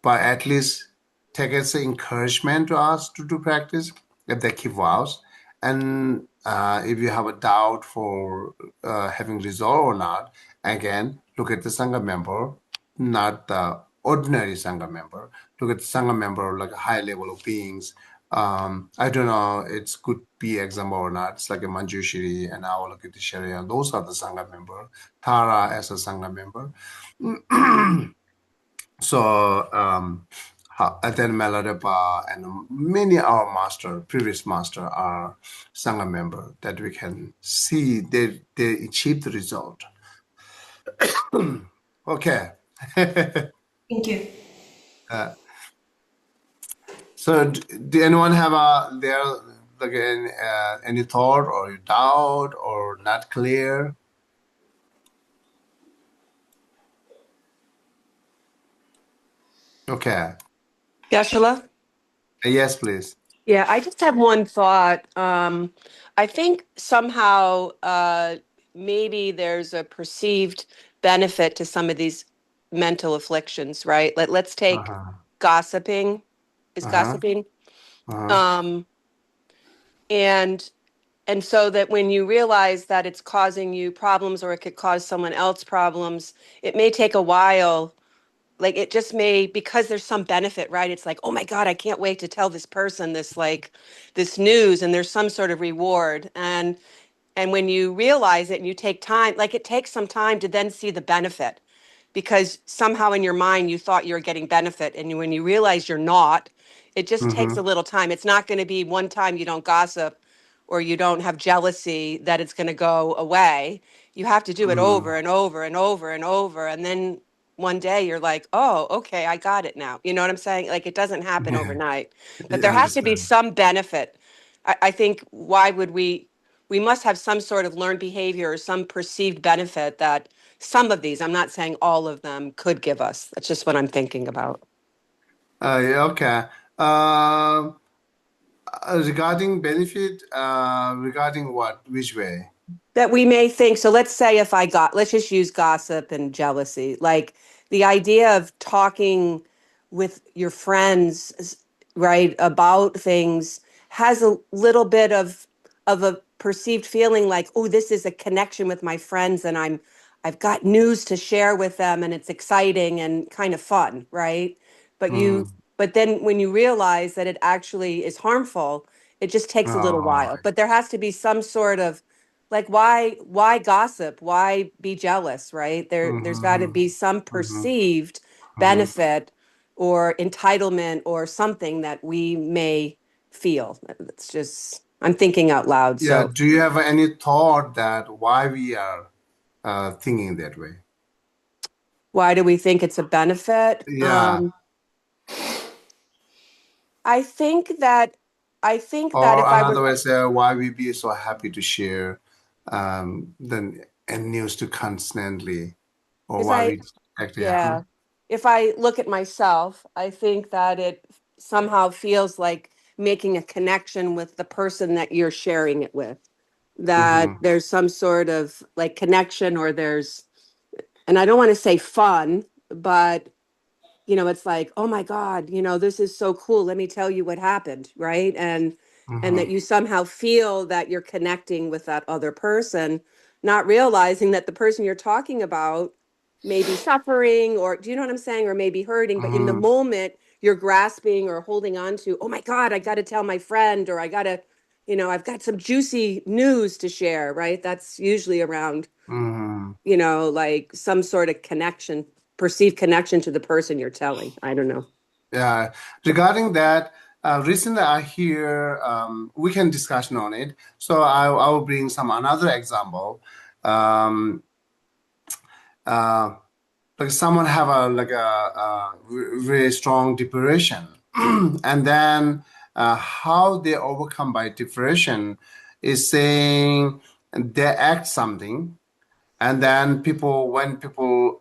but at least take as an encouragement to us to do practice if they keep vows. And if you have a doubt for having result or not, again, look at the Sangha member, not the ordinary Sangha member. Look at the Sangha member like a high level of beings. I don't know, it's could be example or not. It's like a Manjushri and Avalokita Sharia. Those are the Sangha member. Tara as a Sangha member. So, and then Milarepa and many our master, previous master, are Sangha member that we can see they achieve the result. Okay. Thank you. So, do anyone have their like any thought or doubt or not clear? Okay. Geshe? Yes, please. Yeah, I just have one thought. I think somehow maybe there's a perceived benefit to some of these mental afflictions, right? Let's take Uh-huh. gossiping. Is Uh-huh. gossiping? Uh-huh. Um, and and so that when you realize that it's causing you problems or it could cause someone else problems, it may take a while. Like it just may, because there's some benefit, right? It's like, oh my God, I can't wait to tell this person this, like this news, and there's some sort of reward. And when you realize it and you take time, like it takes some time to then see the benefit, because somehow in your mind you thought you were getting benefit, and when you realize you're not, it just takes a Mm-hmm. little time. It's not going to be one time you don't gossip or you don't have jealousy that it's going to go away. You have to do it Mm-hmm. over and over and over and over, and then one day you're like, oh, okay, I got it now. You know what I'm saying? Like it doesn't happen Yeah, overnight, but I there has to be understand. some benefit. I think why would we must have some sort of learned behavior or some perceived benefit that some of these, I'm not saying all of them, could give us. That's just what I'm thinking about. Yeah, okay. Uh, regarding benefit, regarding what? Which way? That we may think, so let's say if I got, let's just use gossip and jealousy, like the idea of talking with your friends, right, about things has a little bit of a perceived feeling like, oh, this is a connection with my friends, and I've got news to share with them, and it's exciting and kind of fun, right? but you Mm. but then when you realize that it actually is harmful, it just takes a little Oh, while. But there has to be some sort of, like, why gossip, why be jealous, right? There's got to mm-hmm, be some mm-hmm, perceived mm-hmm. benefit or entitlement or something that we may feel. It's just, I'm thinking out loud. Yeah, So do you have any thought that why we are thinking that way? why do we think it's a benefit? Yeah, I think that I think that or if I were, another way, say why we be so happy to share the and news to constantly, or because why I we act, yeah, huh? Yeah. If I look at myself, I think that it somehow feels like making a connection with the person that you're sharing it with. That Mm-hmm, there's some sort of like connection, or there's, and I don't want to say fun, but it's like, oh my God, this is so cool. Let me tell you what happened, right? And mm-hmm, that you somehow feel that you're connecting with that other person, not realizing that the person you're talking about may be suffering, or do you know what I'm saying? Or may be hurting, but in the mm-hmm, moment you're grasping or holding on to, oh my God, I got to tell my friend, or I got to, I've got some juicy news to share, right? That's usually around, mm-hmm. like some sort of connection, perceived connection to the person you're telling. I don't know. Yeah, regarding that, recently I hear we can discussion on it. So I will bring some another example. Um, uh, like someone have a like very strong depression, and then how they overcome by depression is saying they act something, and then people when people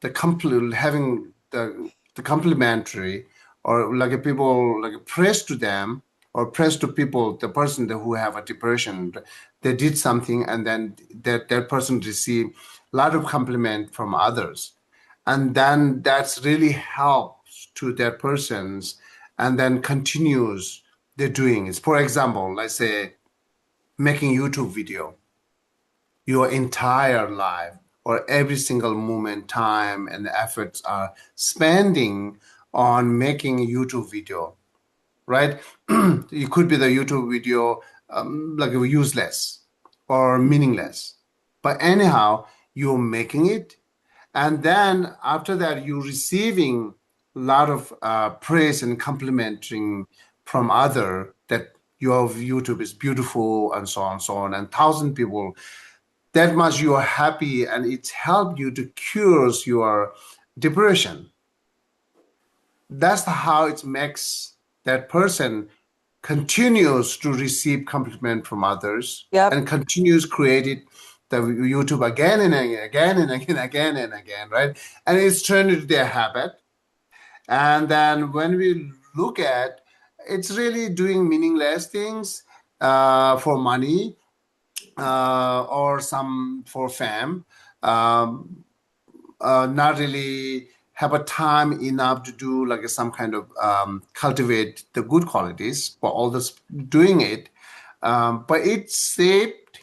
the complete having the complimentary or like a people like praise to them or praise to people the person who have a depression, they did something and then that person received a lot of compliment from others, and then that's really helps to that person's and then continues they're doing it. For example, let's say making YouTube video, your entire life or every single moment, time and efforts are spending on making a YouTube video, right? It could be the YouTube video like useless or meaningless. But anyhow, you're making it. And then after that, you're receiving a lot of praise and complimenting from other that your YouTube is beautiful and so on and so on. And 1,000 people, that much you are happy and it's helped you to cure your depression. That's how it makes that person continues to receive compliment from others Yep. and continues creating the YouTube again and again and again, again and again, right? And it's turned into their habit. And then when we look at, it's really doing meaningless things for money or some for fame. Um, not really have a time enough to do like some kind of cultivate the good qualities for all this doing it. But it's saved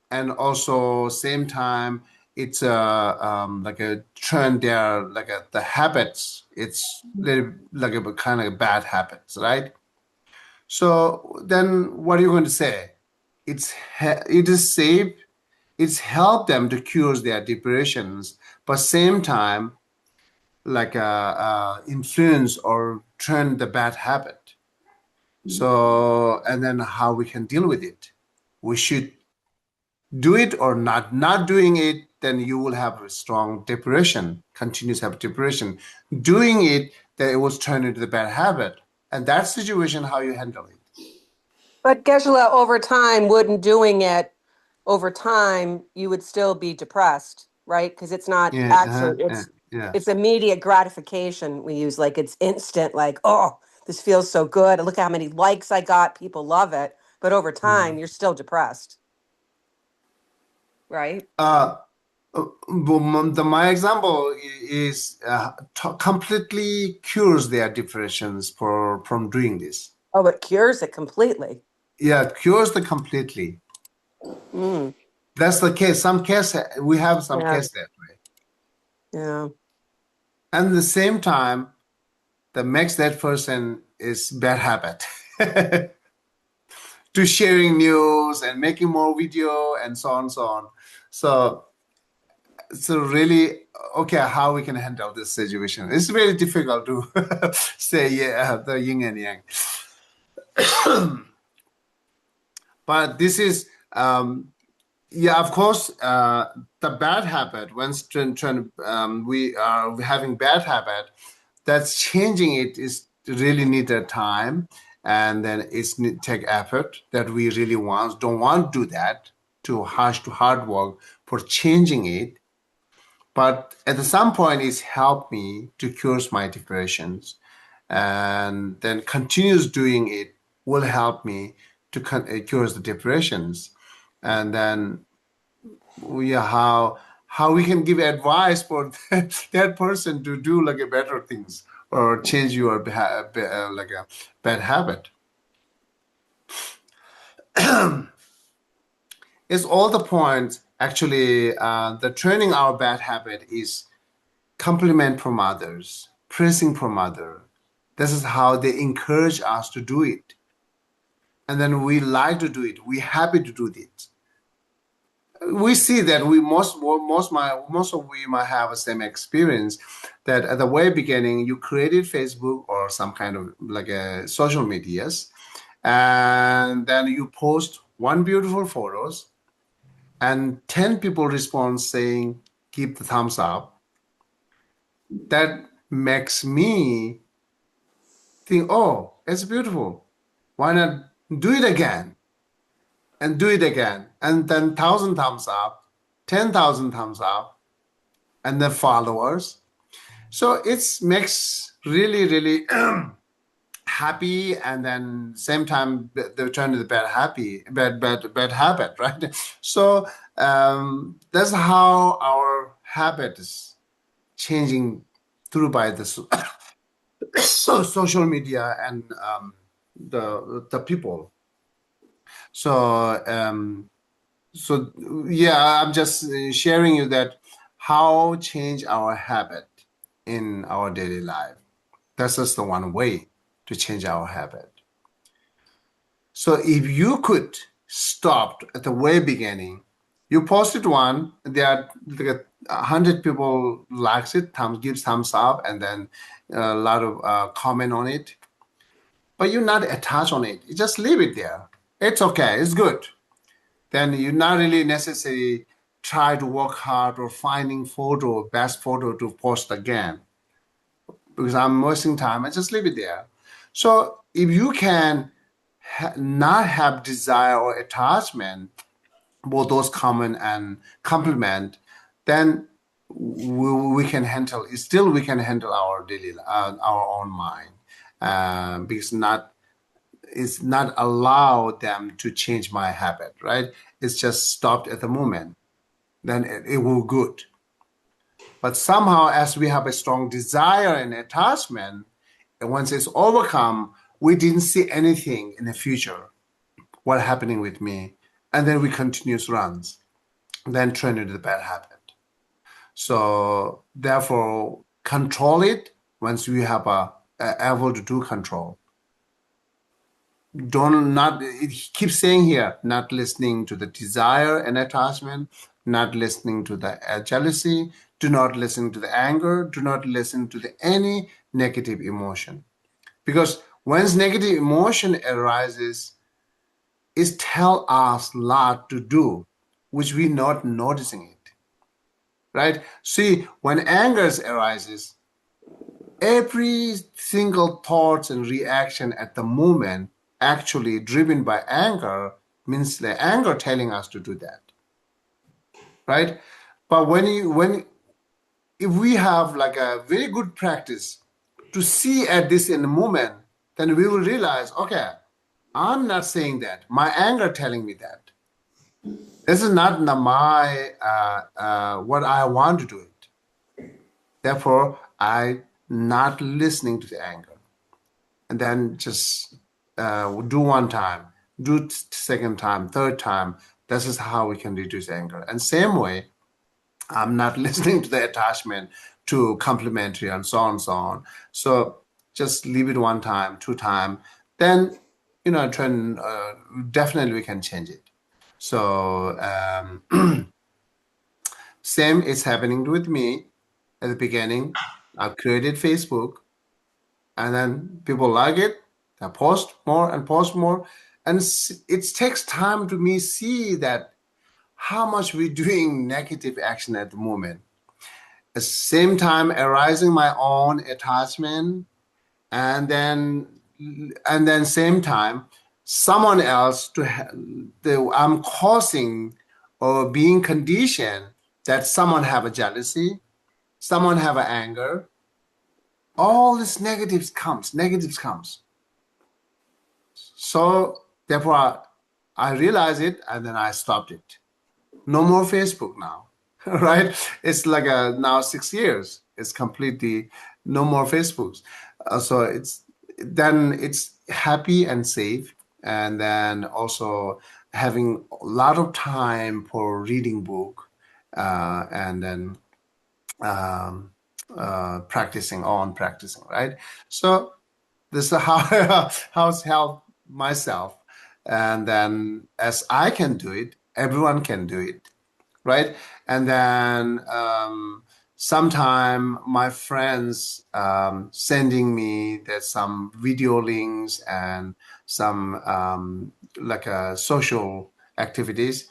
and also same time it's like a trend there like the habits. It's little, like a kind of bad habits, right? So then what are you going to say? It is safe. It's helped them to cure their depressions, but same time, like influence or turn the bad habit. So, and then how we can deal with it. We should do it or not. Not doing it, then you will have a strong depression, continuous have depression. Doing it, then it will turn into the bad habit. And that situation, how you handle it. But Geshe, over time, wouldn't doing it over time, you would still be depressed, right? Because it's not Yeah, actually, yeah. it's immediate gratification we use, like it's instant, like, oh, this feels so good. Look how many likes I got. People love it. But over time, you're still depressed, right? My example is completely cures their depressions from doing this. Oh, it cures it completely. Yeah, cures the completely. Mm, That's the case. Some case we have some yeah, case that way. yeah. And at the same time, the makes that person is bad habit to sharing news and making more video and so on so on. So really okay how we can handle this situation. It's very difficult to say yeah the yin and yang. But this is yeah, of course, the bad habit, when we are having bad habit, that's changing it is really need a time, and then it's need take effort that we really don't want to do that to hard work for changing it. But at some point, it's helped me to cure my depressions, and then continues doing it will help me to cure the depressions, and then yeah, how we can give advice for that person to do like a better things or change your like a bad habit. It's all the points actually. The training our bad habit is compliment from others, praising from others. This is how they encourage us to do it. And then we like to do it. We happy to do it. We see that most of we might have the same experience that at the very beginning you created Facebook or some kind of like a social medias, and then you post one beautiful photos and 10 people respond saying keep the thumbs up. That makes me think, oh, it's beautiful. Why not do it again and do it again? And then 1,000 thumbs up, 10,000 thumbs up, and then followers. So it makes really, really happy, and then same time they turn to the bad habit, right? So that's how our habit is changing through by this so social media and the people. So so yeah, I'm just sharing you that how change our habit in our daily life. That's just the one way to change our habit. So if you could stop at the way beginning, you posted one, there are like 100 people likes it, gives thumbs up, and then a lot of comment on it. But you're not attached on it. You just leave it there. It's okay. It's good. Then you're not really necessarily try to work hard or finding best photo to post again because I'm wasting time. I just leave it there. So if you can not have desire or attachment, both those common and complement, then we can handle. Still, we can handle our daily, our own mind, because it's not allow them to change my habit. Right? It's just stopped at the moment. Then it will good. But somehow, as we have a strong desire and attachment, and once it's overcome, we didn't see anything in the future, what happening with me, and then we continues runs, then turn into the bad habit. So therefore, control it once we have able to do control. Don't not it keeps saying here, not listening to the desire and attachment, not listening to the jealousy, do not listen to the anger, do not listen to any negative emotion. Because once negative emotion arises, it tell us a lot to do, which we not noticing it. Right? See, when anger arises, every single thoughts and reaction at the moment actually driven by anger means the anger telling us to do that, right? But if we have like a very good practice to see at this in the moment, then we will realize, okay, I'm not saying that. My anger telling me that. This is not my what I want to do it. Therefore, I not listening to the anger, and then just do one time, do second time, third time. This is how we can reduce anger. And same way, I'm not listening to the attachment to complementary and so on and so on. So just leave it one time, two time, then definitely we can change it. So same is happening with me at the beginning. I've created Facebook, and then people like it. I post more and post more, and it takes time to me see that how much we're doing negative action at the moment. At the same time, arising my own attachment, and then same time, someone else I'm causing or being conditioned that someone have a jealousy, someone have an anger. All this negatives comes. So therefore, I realized it, and then I stopped it. No more Facebook now, right? It's like now 6 years. It's completely no more Facebooks. So it's happy and safe, and then also having a lot of time for reading book, and then um, practicing, right? So this is how it's helped myself. And then as I can do it, everyone can do it, right? And then sometime my friends sending me there's some video links and some like social activities.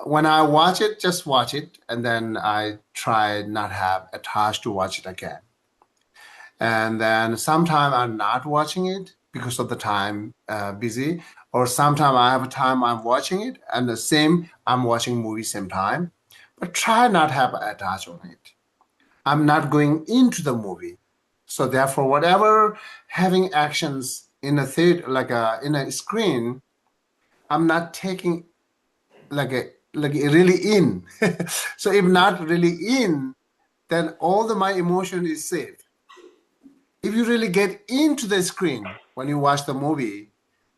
When I watch it, just watch it, and then I try not have attached to watch it again. And then sometime I'm not watching it because of the time busy, or sometime I have a time I'm watching it, and the same I'm watching movie same time. But try not have attached on it. I'm not going into the movie, so therefore whatever having actions in a theater in a screen, I'm not taking like a really in. So if not really in, then all my emotion is safe. If you really get into the screen when you watch the movie,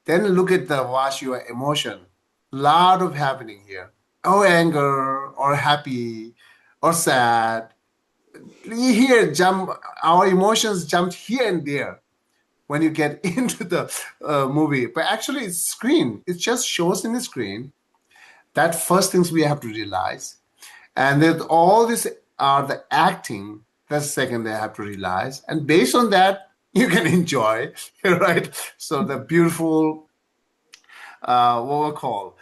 then watch your emotion. Lot of happening here. Or anger, or happy, or sad. Here jump our emotions jumped here and there when you get into the movie. But actually, it's screen. It just shows in the screen. That first things we have to realize. And then all this are the acting. That's the second they have to realize. And based on that, you can enjoy, right? So the beautiful, what we call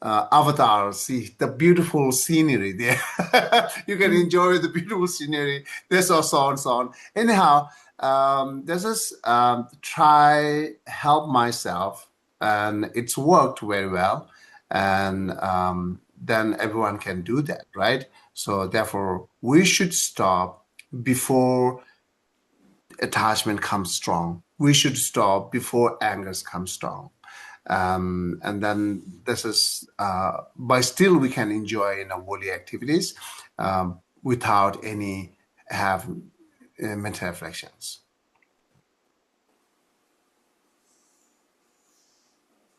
avatar, see the beautiful scenery there. You can enjoy the beautiful scenery. There's so on, so on. Anyhow, this is try help myself, and it's worked very well. And then everyone can do that, right? So therefore, we should stop before attachment comes strong. We should stop before anger comes strong. And then this is, but still we can enjoy in our holy activities without any have mental reflections.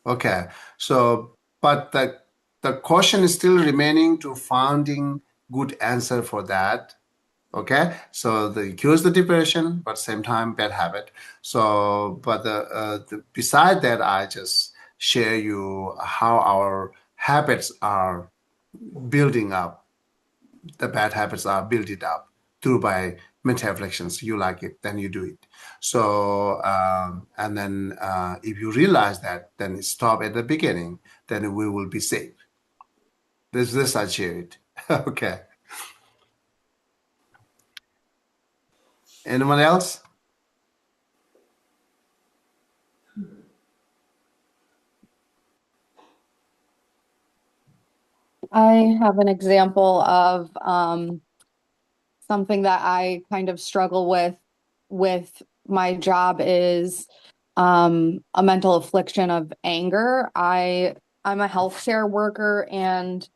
Okay, so but the question is still remaining to finding good answer for that. Okay, so the cures the depression, but same time bad habit. So, but beside that, I just share you how our habits are building up. The bad habits are built it up through by mental reflections. You like it, then you do it. So, and then if you realize that, then stop at the beginning. Then we will be safe. This I share it. Okay. Anyone else? I have an example of something that I kind of struggle with my job is a mental affliction of anger. I'm a healthcare worker and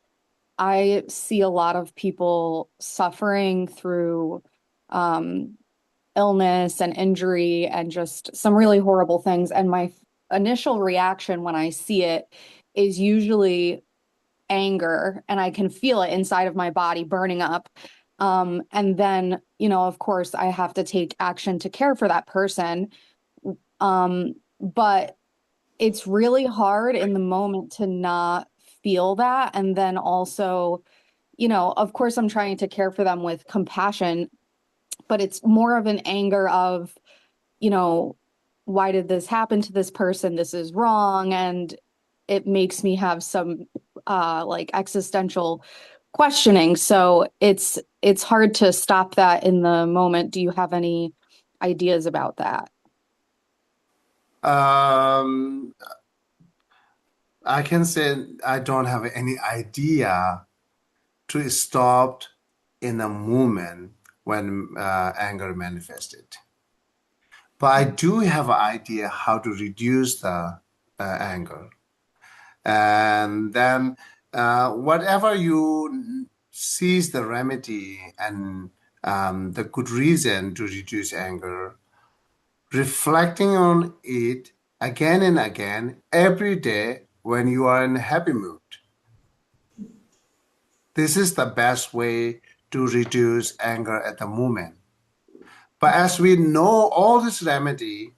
I see a lot of people suffering through illness and injury and just some really horrible things. And my initial reaction when I see it is usually anger, and I can feel it inside of my body burning up. And then, of course, I have to take action to care for that person. But it's really hard in the moment to not feel that. And then also, of course, I'm trying to care for them with compassion, but it's more of an anger of, why did this happen to this person? This is wrong. And it makes me have some like existential questioning. So it's hard to stop that in the moment. Do you have any ideas about that? I can say I don't have any idea to stop in a moment when anger manifested. But I do have an idea how to reduce the anger. And then whatever you sees the remedy and the good reason to reduce anger, reflecting on it again and again every day when you are in a happy mood. This is the best way to reduce anger at the moment. But as we know all this remedy,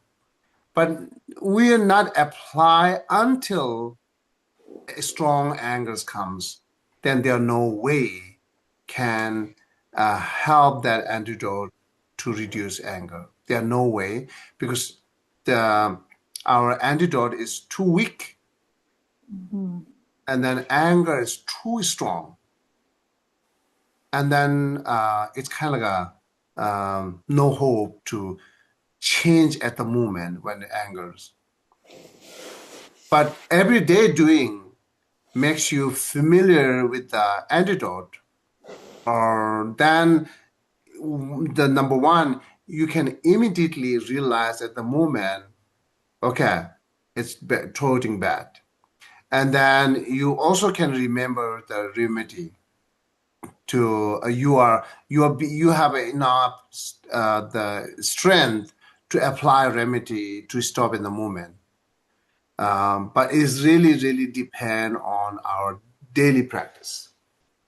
but we are not apply until strong anger comes, then there no way can help that antidote to reduce anger. There no way because our antidote is too weak, and then anger is too strong, and then it's kind of like a no hope to change at the moment when it angers. But every day doing makes you familiar with the antidote, or then the number one, you can immediately realize at the moment, okay, it's totally bad. And then you also can remember the remedy. to you have enough the strength to apply remedy to stop in the moment. But it's really depend on our daily practice.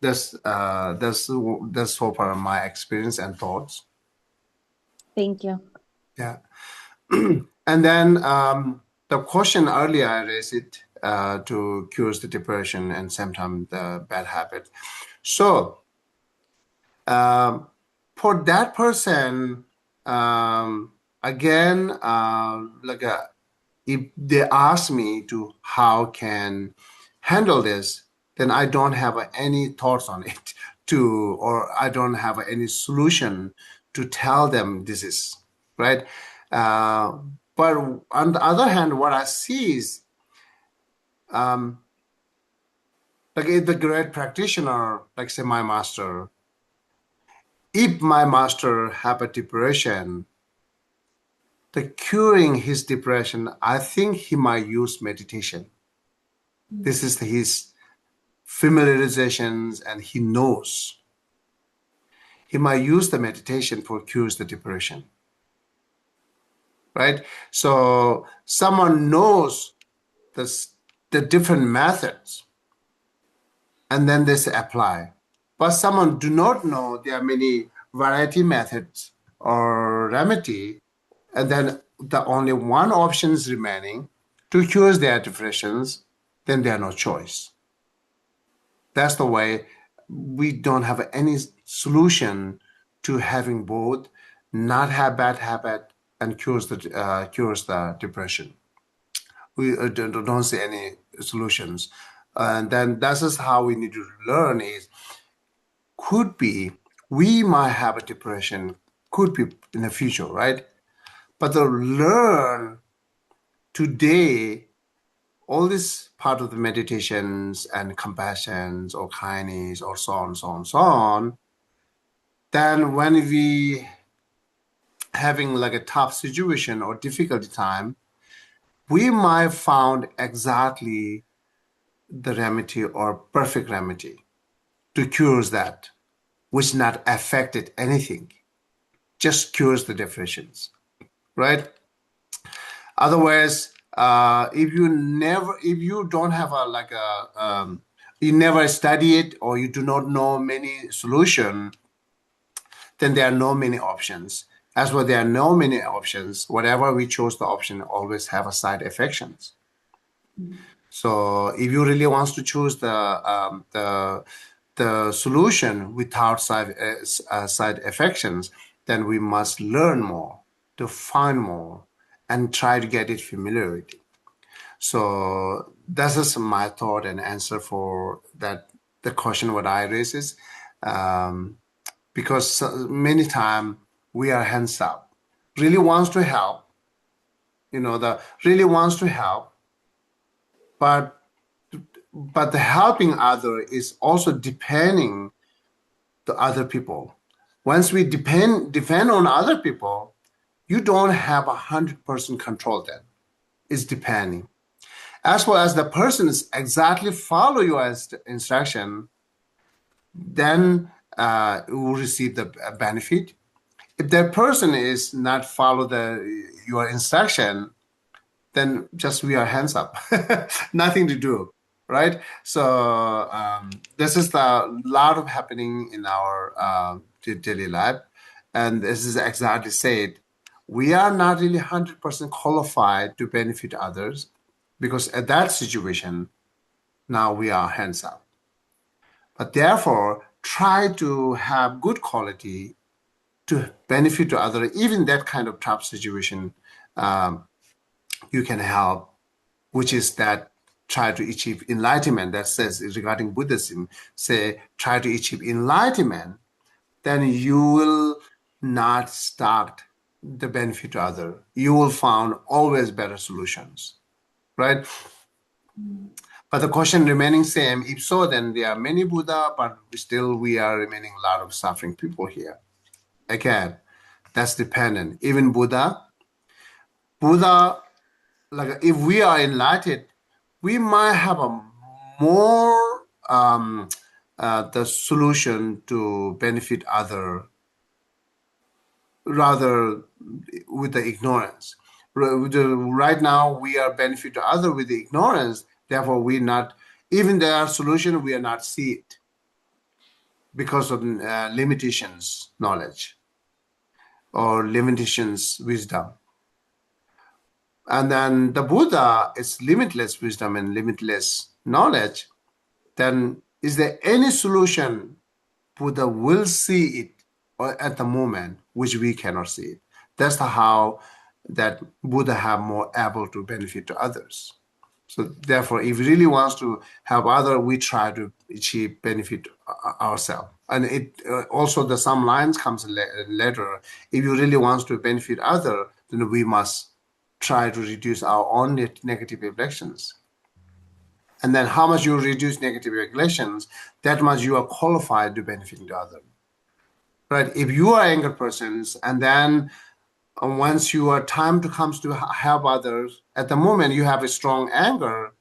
That's so far my experience and thoughts. Thank you. Yeah. And then the question earlier I raised it to cure the depression and sometimes the bad habit. So for that person, again, if they ask me to how can handle this, then I don't have any thoughts on it or I don't have any solution to tell them this is right. But on the other hand, what I see is like if the great practitioner, like say my master, if my master have a depression, the curing his depression, I think he might use meditation. This is his familiarizations, and he knows. He might use the meditation for cures the depression, right? So someone knows the different methods, and then they say apply. But someone do not know there are many variety methods or remedy, and then the only one option is remaining to cure their depressions, then there are no choice. That's the way we don't have any solution to having both, not have bad habit and cures the depression. We don't see any solutions. And then that's just how we need to learn is, could be, we might have a depression, could be in the future, right? But to learn today, all this part of the meditations and compassions or kindness or so on, then when we having like a tough situation or difficult time, we might found exactly the remedy or perfect remedy to cure that, which not affected anything, just cures the depressions, right? Otherwise, if you don't have you never study it or you do not know many solution, then there are no many options. As well, there are no many options. Whatever we chose the option always have a side effects. So if you really wants to choose the solution without side effects, then we must learn more to find more and try to get it familiarity. So this is my thought and answer for that the question what I raises, because many times we are hands up, really wants to help, really wants to help, but the helping other is also depending to other people. Once we depend on other people, you don't have 100% control then. It's depending. As well as the person is exactly follow your instruction, then you will receive the benefit. If that person is not follow your instruction, then just we are hands up, nothing to do, right? So this is the lot of happening in our daily life, and this is exactly said. We are not really 100% qualified to benefit others, because at that situation, now we are hands up. But therefore, try to have good quality to benefit to others. Even that kind of tough situation, you can help, which is that try to achieve enlightenment. That says regarding Buddhism, say try to achieve enlightenment, then you will not start the benefit to other. You will find always better solutions, right? But the question remaining same. If so, then there are many Buddha, but still we are remaining a lot of suffering people here. Again, that's dependent. Even Buddha, like if we are enlightened, we might have a more the solution to benefit other, rather with the ignorance. Right now, we are benefit to other with the ignorance. Therefore, we not even there are solution we are not see it because of limitations knowledge or limitations wisdom. And then the Buddha is limitless wisdom and limitless knowledge. Then is there any solution Buddha will see it at the moment which we cannot see it? That's how that Buddha have more able to benefit to others. So therefore, if he really wants to help others, we try to achieve benefit ourselves. And it also the some lines comes later. If you really wants to benefit others, then we must try to reduce our own negative reflections. And then how much you reduce negative regulations, that much you are qualified to benefit the other. Right? If you are anger persons, and then once your time comes to help others, at the moment you have a strong anger,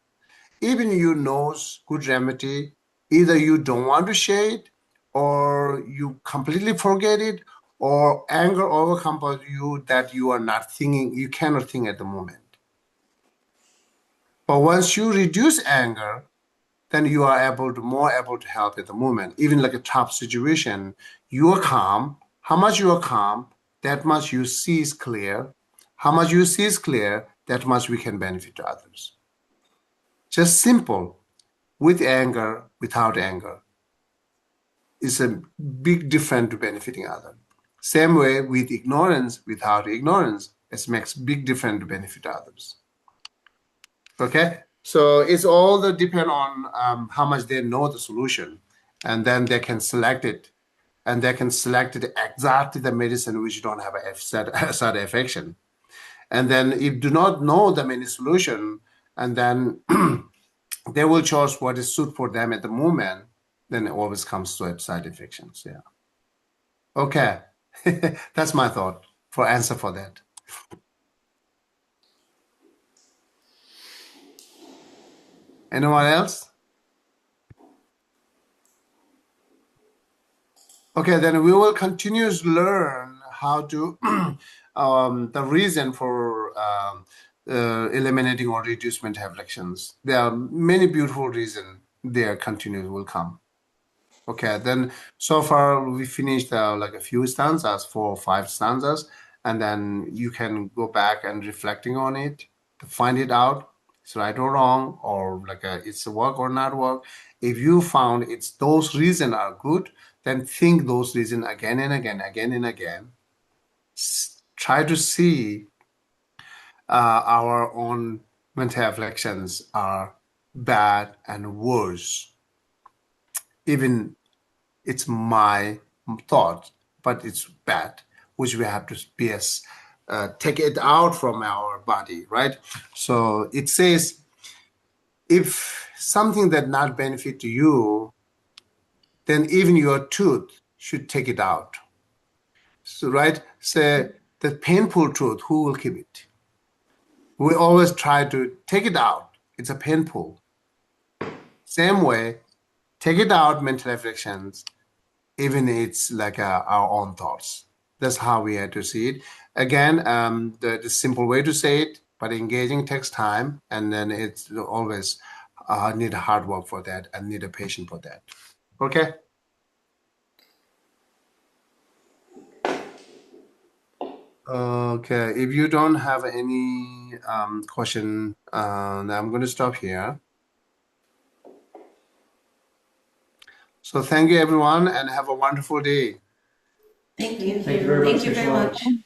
even you knows good remedy, either you don't want to share it, or you completely forget it, or anger overcomes you that you are not thinking, you cannot think at the moment. But once you reduce anger, then you are more able to help at the moment. Even like a tough situation, you are calm. How much you are calm, that much you see is clear. How much you see is clear, that much we can benefit to others. Just simple, with anger, without anger. It's a big difference to benefiting others. Same way with ignorance, without ignorance, it makes big difference to benefit others. Okay? So it's all the depend on how much they know the solution, and then they can select it, and they can select it exactly the medicine which don't have a side effect. And then if do not know the many solution, and then they will choose what is suit for them at the moment, then it always comes to side effects. Yeah. Okay. That's my thought for answer for that. Anyone else? Okay, then we will continue to learn how to the reason for eliminating or reduce mental afflictions. There are many beautiful reasons there continues will come. Okay, then so far we finished like a few stanzas, 4 or 5 stanzas, and then you can go back and reflecting on it to find it out, it's right or wrong, or like it's a work or not work. If you found it's those reasons are good, then think those reasons again and again, again and again. Try to see our own mental afflictions are bad and worse. Even it's my thought, but it's bad, which we have to take it out from our body, right? So it says, if something that not benefit to you, then even your tooth should take it out. So, right? Say the painful truth, who will keep it? We always try to take it out. It's a painful. Same way, take it out, mental afflictions, even it's like our own thoughts. That's how we had to see it. Again, the simple way to say it, but engaging takes time, and then it's always need hard work for that and need a patience for that. Okay? Okay, if you don't have any question, I'm going to stop here. So thank you, everyone, and have a wonderful day. Thank you. Thank you very much. Thank you very Thanks a lot. much.